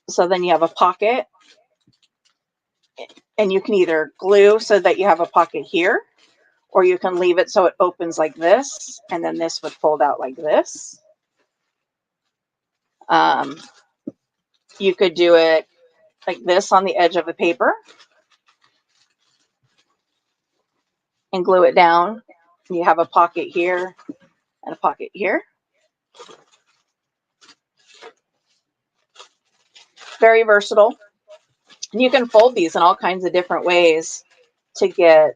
A: So then you have a pocket. And you can either glue so that you have a pocket here, or you can leave it so it opens like this, and then this would fold out like this. You could do it like this on the edge of the paper and glue it down. You have a pocket here and a pocket here. Very versatile. And you can fold these in all kinds of different ways to get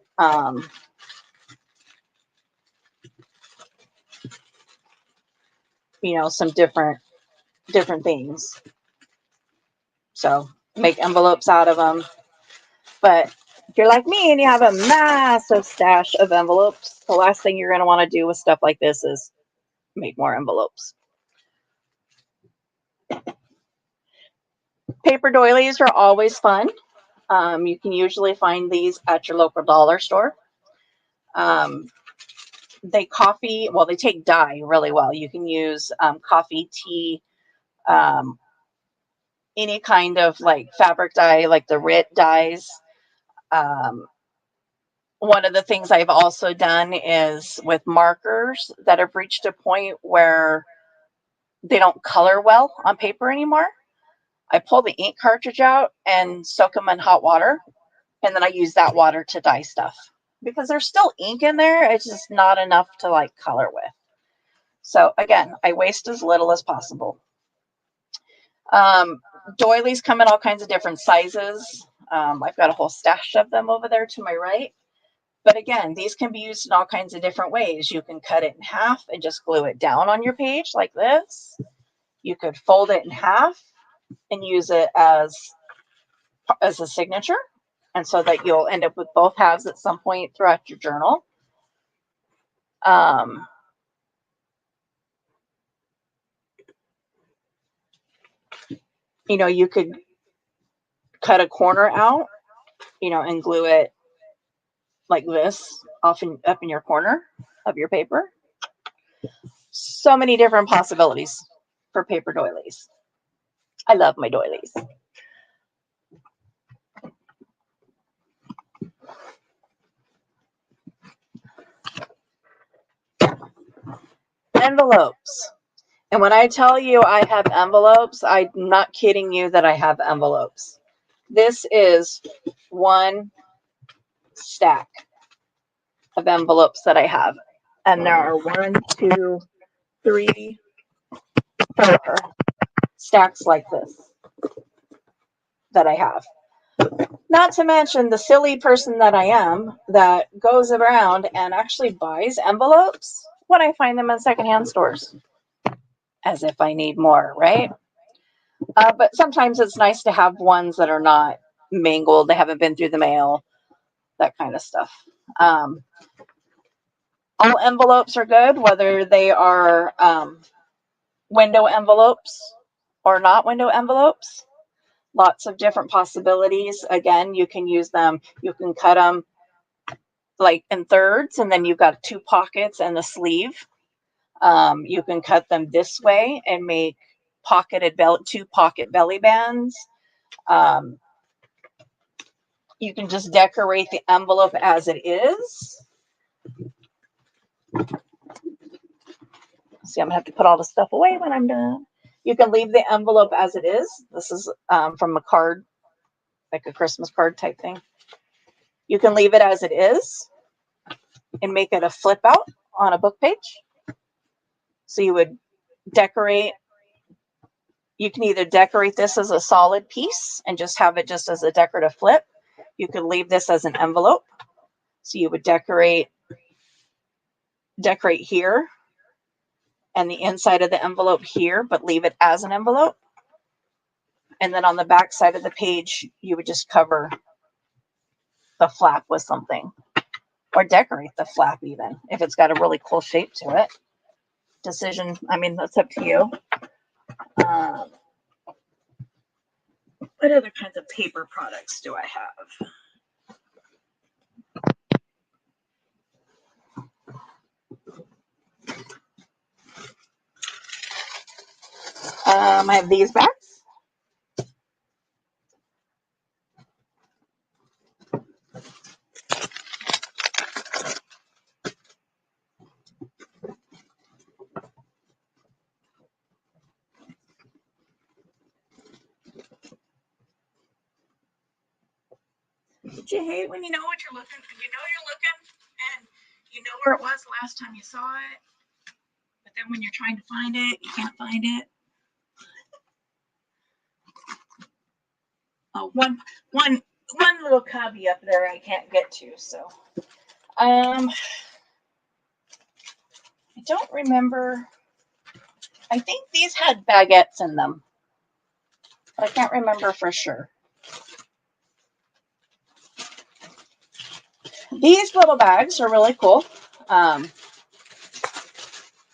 A: some different things. So make envelopes out of them. But if you're like me and you have a massive stash of envelopes, the last thing you're going to want to do with stuff like this is make more envelopes. Paper doilies are always fun. You can usually find these at your local dollar store. They take dye really well. You can use coffee, tea, any kind of like fabric dye, like the RIT dyes. One of the things I've also done is with markers that have reached a point where they don't color well on paper anymore. I pull the ink cartridge out and soak them in hot water, and then I use that water to dye stuff because there's still ink in there. It's just not enough to like color with. So again, I waste as little as possible. Doilies come in all kinds of different sizes. I've got a whole stash of them over there to my right. But again, these can be used in all kinds of different ways. You can cut it in half and just glue it down on your page like this. You could fold it in half and use it as a signature. And so that you'll end up with both halves at some point throughout your journal. You could cut a corner out, and glue it like this up in your corner of your paper. So many different possibilities for paper doilies. I love my doilies. Envelopes. And when I tell you I have envelopes, I'm not kidding you that I have envelopes. This is one stack of envelopes that I have. And there are 1, 2, 3, 4 stacks like this that I have. Not to mention the silly person that I am that goes around and actually buys envelopes when I find them in secondhand stores. As if I need more, right? But sometimes it's nice to have ones that are not mangled, they haven't been through the mail, that kind of stuff. All envelopes are good, whether they are window envelopes or not window envelopes. Lots of different possibilities. Again, you can use them, you can cut them like in thirds, and then you've got 2 pockets and the sleeve. You can cut them this way and make pocketed 2 pocket belly bands. You can just decorate the envelope as it is. See, I'm gonna have to put all the stuff away when I'm done. You can leave the envelope as it is. This is from a card, like a Christmas card type thing. You can leave it as it is and make it a flip out on a book page. So you would decorate. You can either decorate this as a solid piece and just have it just as a decorative flip. You could leave this as an envelope. So you would decorate here and the inside of the envelope here, but leave it as an envelope. And then on the back side of the page, you would just cover the flap with something or decorate the flap even if it's got a really cool shape to it. Decision, I mean, that's up to you. What other kinds of paper products do I have? I have these bags. Did you hate when you know what you're looking for? You know you're looking and you know where it was the last time you saw it, but then when you're trying to find it, you can't find it. Oh, one little cubby up there I can't get to, so I don't remember. I think these had baguettes in them, but I can't remember for sure. These little bags are really cool.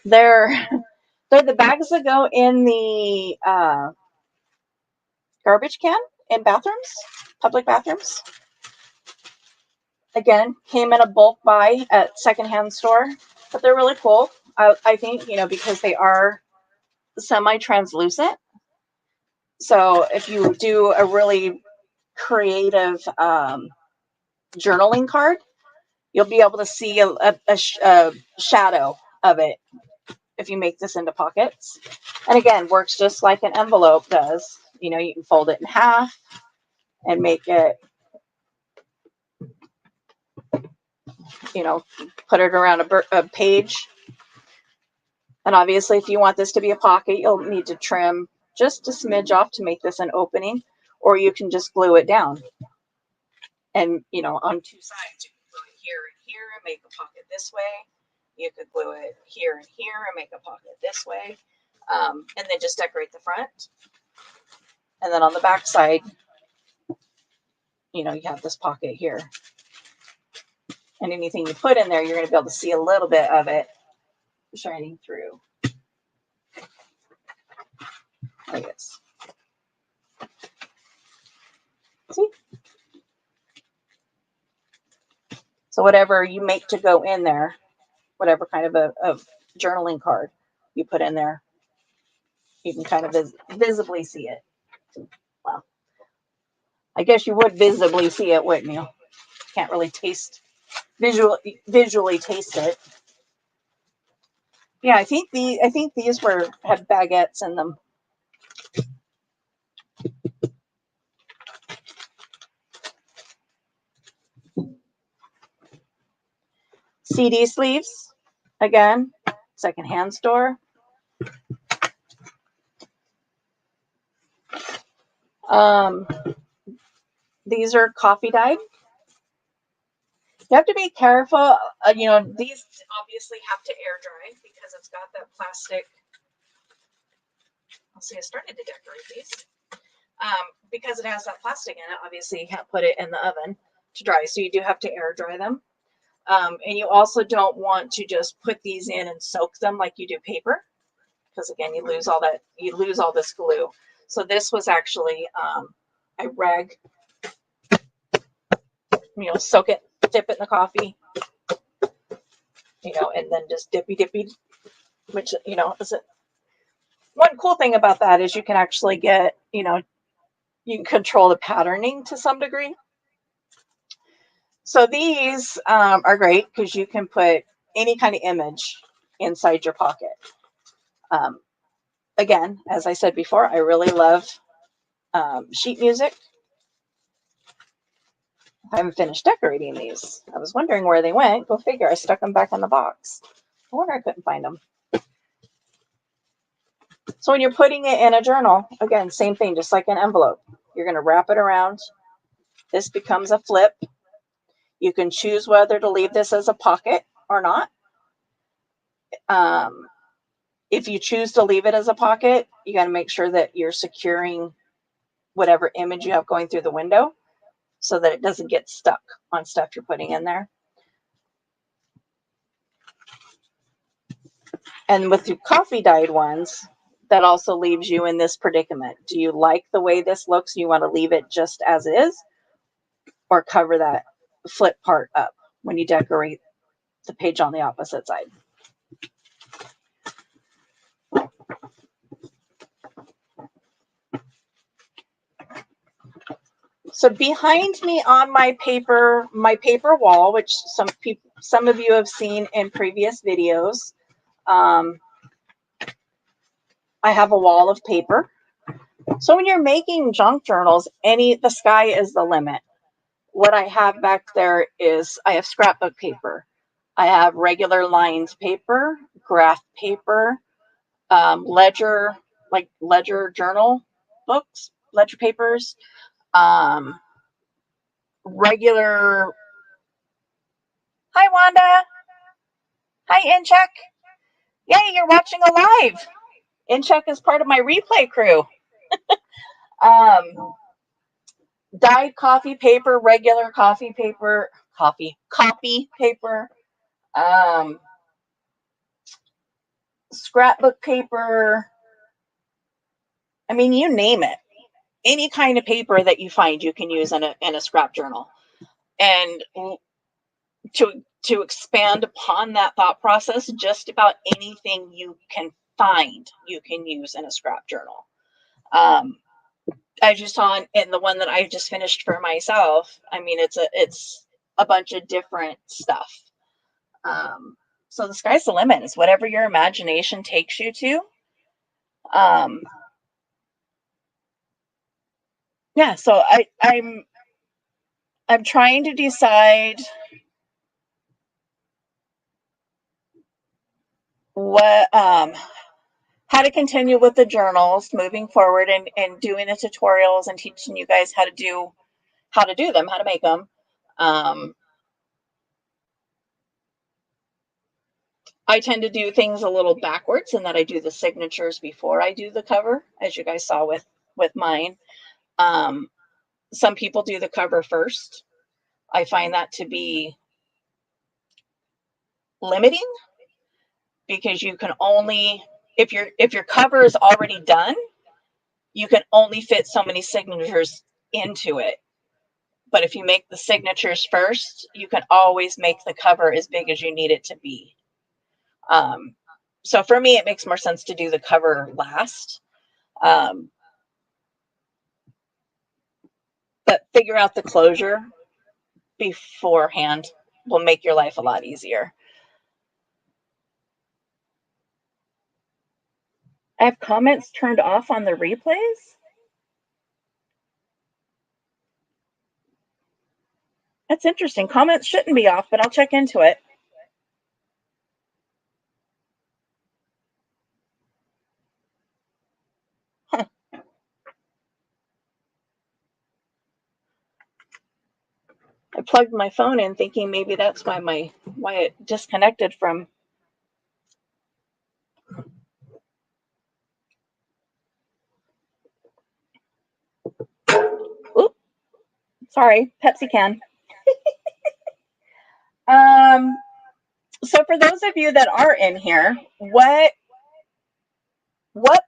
A: They're the bags that go in the garbage can in bathrooms, public bathrooms. Again, came in a bulk buy at secondhand store, but they're really cool. I think, because they are semi-translucent. So if you do a really creative journaling card, you'll be able to see a shadow of it if you make this into pockets. And again, works just like an envelope does. You can fold it in half and make it, put it around a page. And obviously, if you want this to be a pocket, you'll need to trim just a smidge off to make this an opening, or you can just glue it down. And, on 2 sides, you can glue it here and here and make a pocket this way. You could glue it here and here and make a pocket this way. And then just decorate the front. And then on the back side, you have this pocket here. And anything you put in there, you're going to be able to see a little bit of it shining through. Like this. See? So whatever you make to go in there, whatever kind of a journaling card you put in there, you can kind of visibly see it. Well, I guess you would visibly see it, wouldn't you? Can't really visually taste it. Yeah, I think these had baguettes in them. CD sleeves, again, secondhand store. These are coffee dyed. You have to be careful. You know, these obviously have to air dry because it's got that plastic. I'll see, I started to decorate these. Because it has that plastic in it, obviously you can't put it in the oven to dry. So you do have to air dry them. And you also don't want to just put these in and soak them like you do paper. Because again, you lose all this glue. So this was actually I rag, soak it, dip it in the coffee, and then just dippy, which, is it. One cool thing about that is you can actually get, you can control the patterning to some degree. So these are great because you can put any kind of image inside your pocket. Again, as I said before, I really love sheet music. I haven't finished decorating these. I was wondering where they went. Go figure. I stuck them back in the box. I wonder I couldn't find them. So when you're putting it in a journal, again, same thing, just like an envelope. You're going to wrap it around. This becomes a flip. You can choose whether to leave this as a pocket or not. If you choose to leave it as a pocket, you got to make sure that you're securing whatever image you have going through the window so that it doesn't get stuck on stuff you're putting in there. And with the coffee dyed ones, that also leaves you in this predicament. Do you like the way this looks? You want to leave it just as is, or cover that flip part up when you decorate the page on the opposite side? So behind me on my paper wall, which some of you have seen in previous videos, I have a wall of paper. So when you're making junk journals, the sky is the limit. What I have back there is I have scrapbook paper. I have regular lined paper, graph paper, ledger journal books, ledger papers, regular. Hi, Wanda. Hi, Incheck. Yay, you're watching a live. Incheck is part of my replay crew. Dyed coffee paper, regular coffee paper, copy paper, scrapbook paper. I mean, you name it. Any kind of paper that you find, you can use in a scrap journal. And to expand upon that thought process, just about anything you can find, you can use in a scrap journal. As you saw in the one that I just finished for myself, I mean, it's a bunch of different stuff. So the sky's the limit. It's whatever your imagination takes you to. Yeah, so I'm trying to decide what how to continue with the journals moving forward and doing the tutorials and teaching you guys how to do them, how to make them. I tend to do things a little backwards in that I do the signatures before I do the cover, as you guys saw with mine. Some people do the cover first. I find that to be limiting because you can only, if your cover is already done, you can only fit so many signatures into it. But if you make the signatures first, you can always make the cover as big as you need it to be. So for me, it makes more sense to do the cover last. But figure out the closure beforehand will make your life a lot easier. I have comments turned off on the replays? That's interesting. Comments shouldn't be off, but I'll check into it. Huh. I plugged my phone in thinking maybe that's why it disconnected from. Oop, sorry, Pepsi can. So for those of you that are in here, what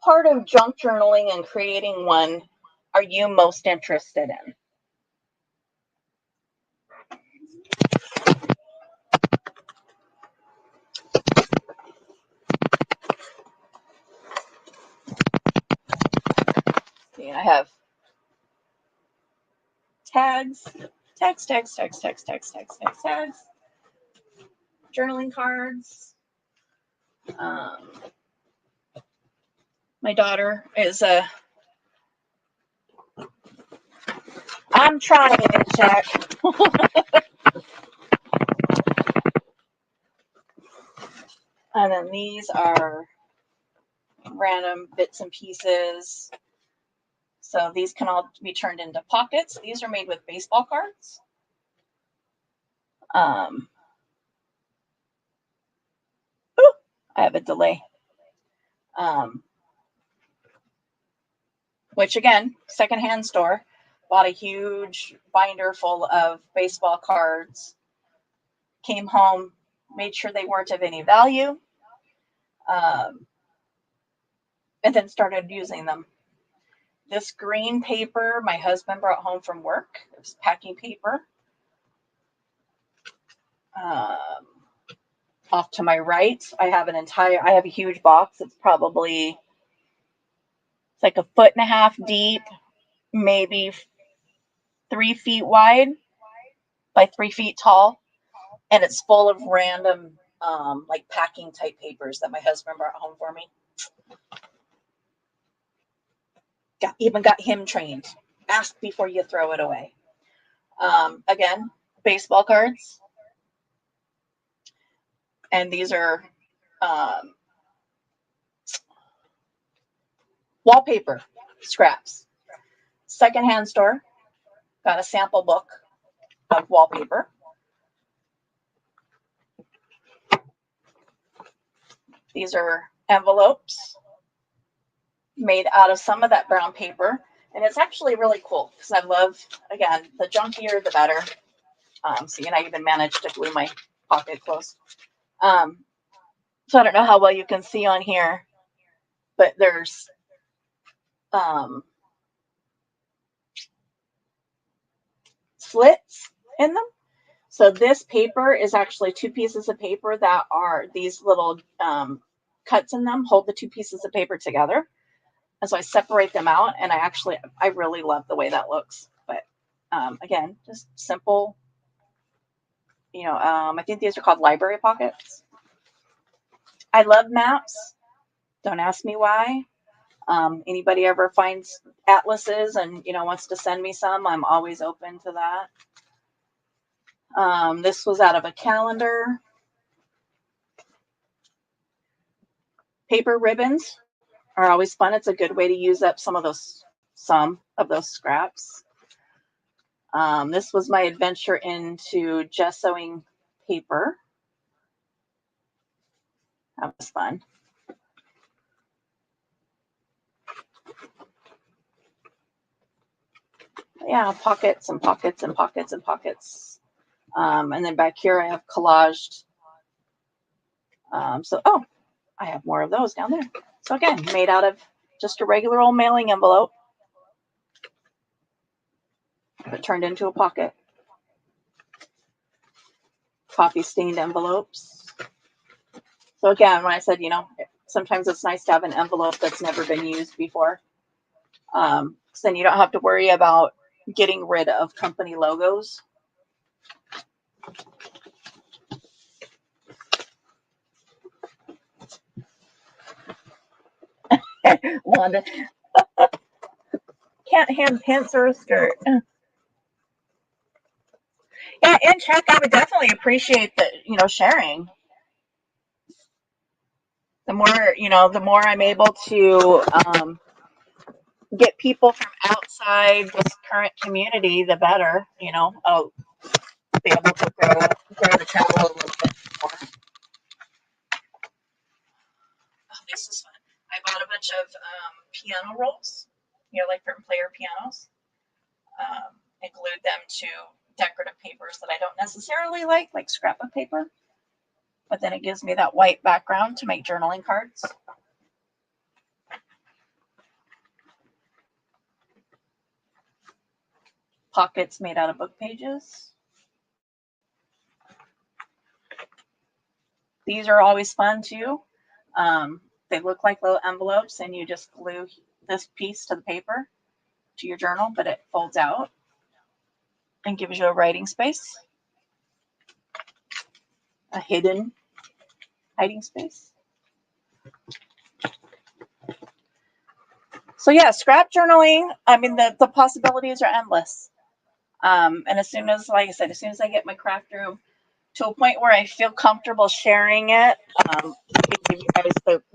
A: part of junk journaling and creating one are you most interested in? See, I have tags, journaling cards. My daughter is I'm trying it, Jack. And then these are random bits and pieces. So these can all be turned into pockets. These are made with baseball cards. I have a delay. Which again, secondhand store. Bought a huge binder full of baseball cards. Came home, made sure they weren't of any value, and then started using them. This green paper my husband brought home from work. It was packing paper. Off to my right, I have a huge box. It's like 1.5 feet deep, maybe 3 feet wide by 3 feet tall. And it's full of random, like packing type papers that my husband brought home for me. Even got him trained. Ask before you throw it away. Again, baseball cards. And these are wallpaper scraps. Secondhand store. Got a sample book of wallpaper. These are envelopes made out of some of that brown paper. And it's actually really cool because I love, again, the junkier, the better. See, and I even managed to glue my pocket closed. So I don't know how well you can see on here, but there's slits in them. So this paper is actually 2 pieces of paper that are these little cuts in them, hold the 2 pieces of paper together. And so I separate them out, and I really love the way that looks. But again, just simple, I think these are called library pockets. I love maps. Don't ask me why. Anybody ever finds atlases and, wants to send me some, I'm always open to that. This was out of a calendar. Paper ribbons are always fun. It's a good way to use up some of those scraps. This was my adventure into gessoing paper. That was fun. Yeah, pockets and pockets and pockets and pockets. And then back here I have collaged. I have more of those down there. So again, made out of just a regular old mailing envelope, but turned into a pocket. Coffee stained envelopes. So again, when I said, sometimes it's nice to have an envelope that's never been used before. So then you don't have to worry about getting rid of company logos. Wanda can't have pants or a skirt. Yeah, in chat, I would definitely appreciate the sharing. The more the more I'm able to get people from outside this current community, the better. I'll be able to grow the channel a little bit more. Oh, this is fun. I bought a bunch of piano rolls, like from player pianos, and glued them to decorative papers that I don't necessarily like scrapbook paper, but then it gives me that white background to make journaling cards. Pockets made out of book pages. These are always fun too. They look like little envelopes, and you just glue this piece to the paper to your journal, but it folds out and gives you a writing space, a hidden hiding space. So yeah, scrap journaling, I mean, the possibilities are endless. And as soon as, like I said, as soon as I get my craft room to a point where I feel comfortable sharing it, I can give you guys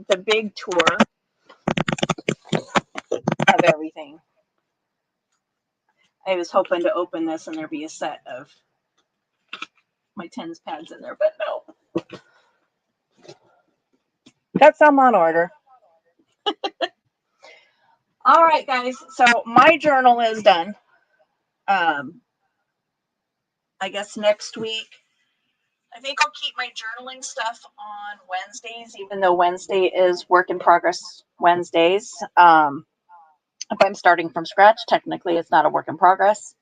A: the big tour of everything. I was hoping to open this and there'd be a set of my tens pads in there, but no. Got some on order. All right, guys. So my journal is done. I guess next week, I think I'll keep my journaling stuff on Wednesdays, even though Wednesday is work in progress Wednesdays. If I'm starting from scratch, technically it's not a work in progress.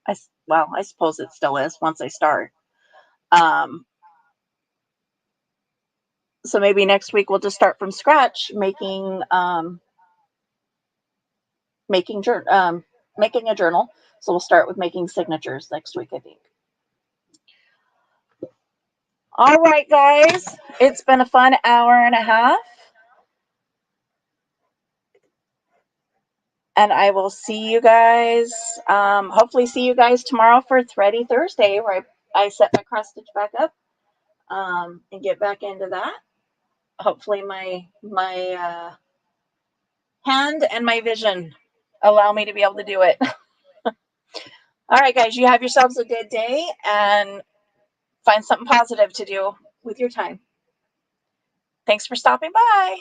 A: I suppose it still is once I start. So maybe next week we'll just start from scratch, making a journal. So we'll start with making signatures next week, I think. All right, guys. It's been a fun hour and a half. And I will see you guys, hopefully see you guys tomorrow for Thready Thursday, where I set my cross stitch back up and get back into that. Hopefully my hand and my vision allow me to be able to do it. All right, guys, you have yourselves a good day and find something positive to do with your time. Thanks for stopping by.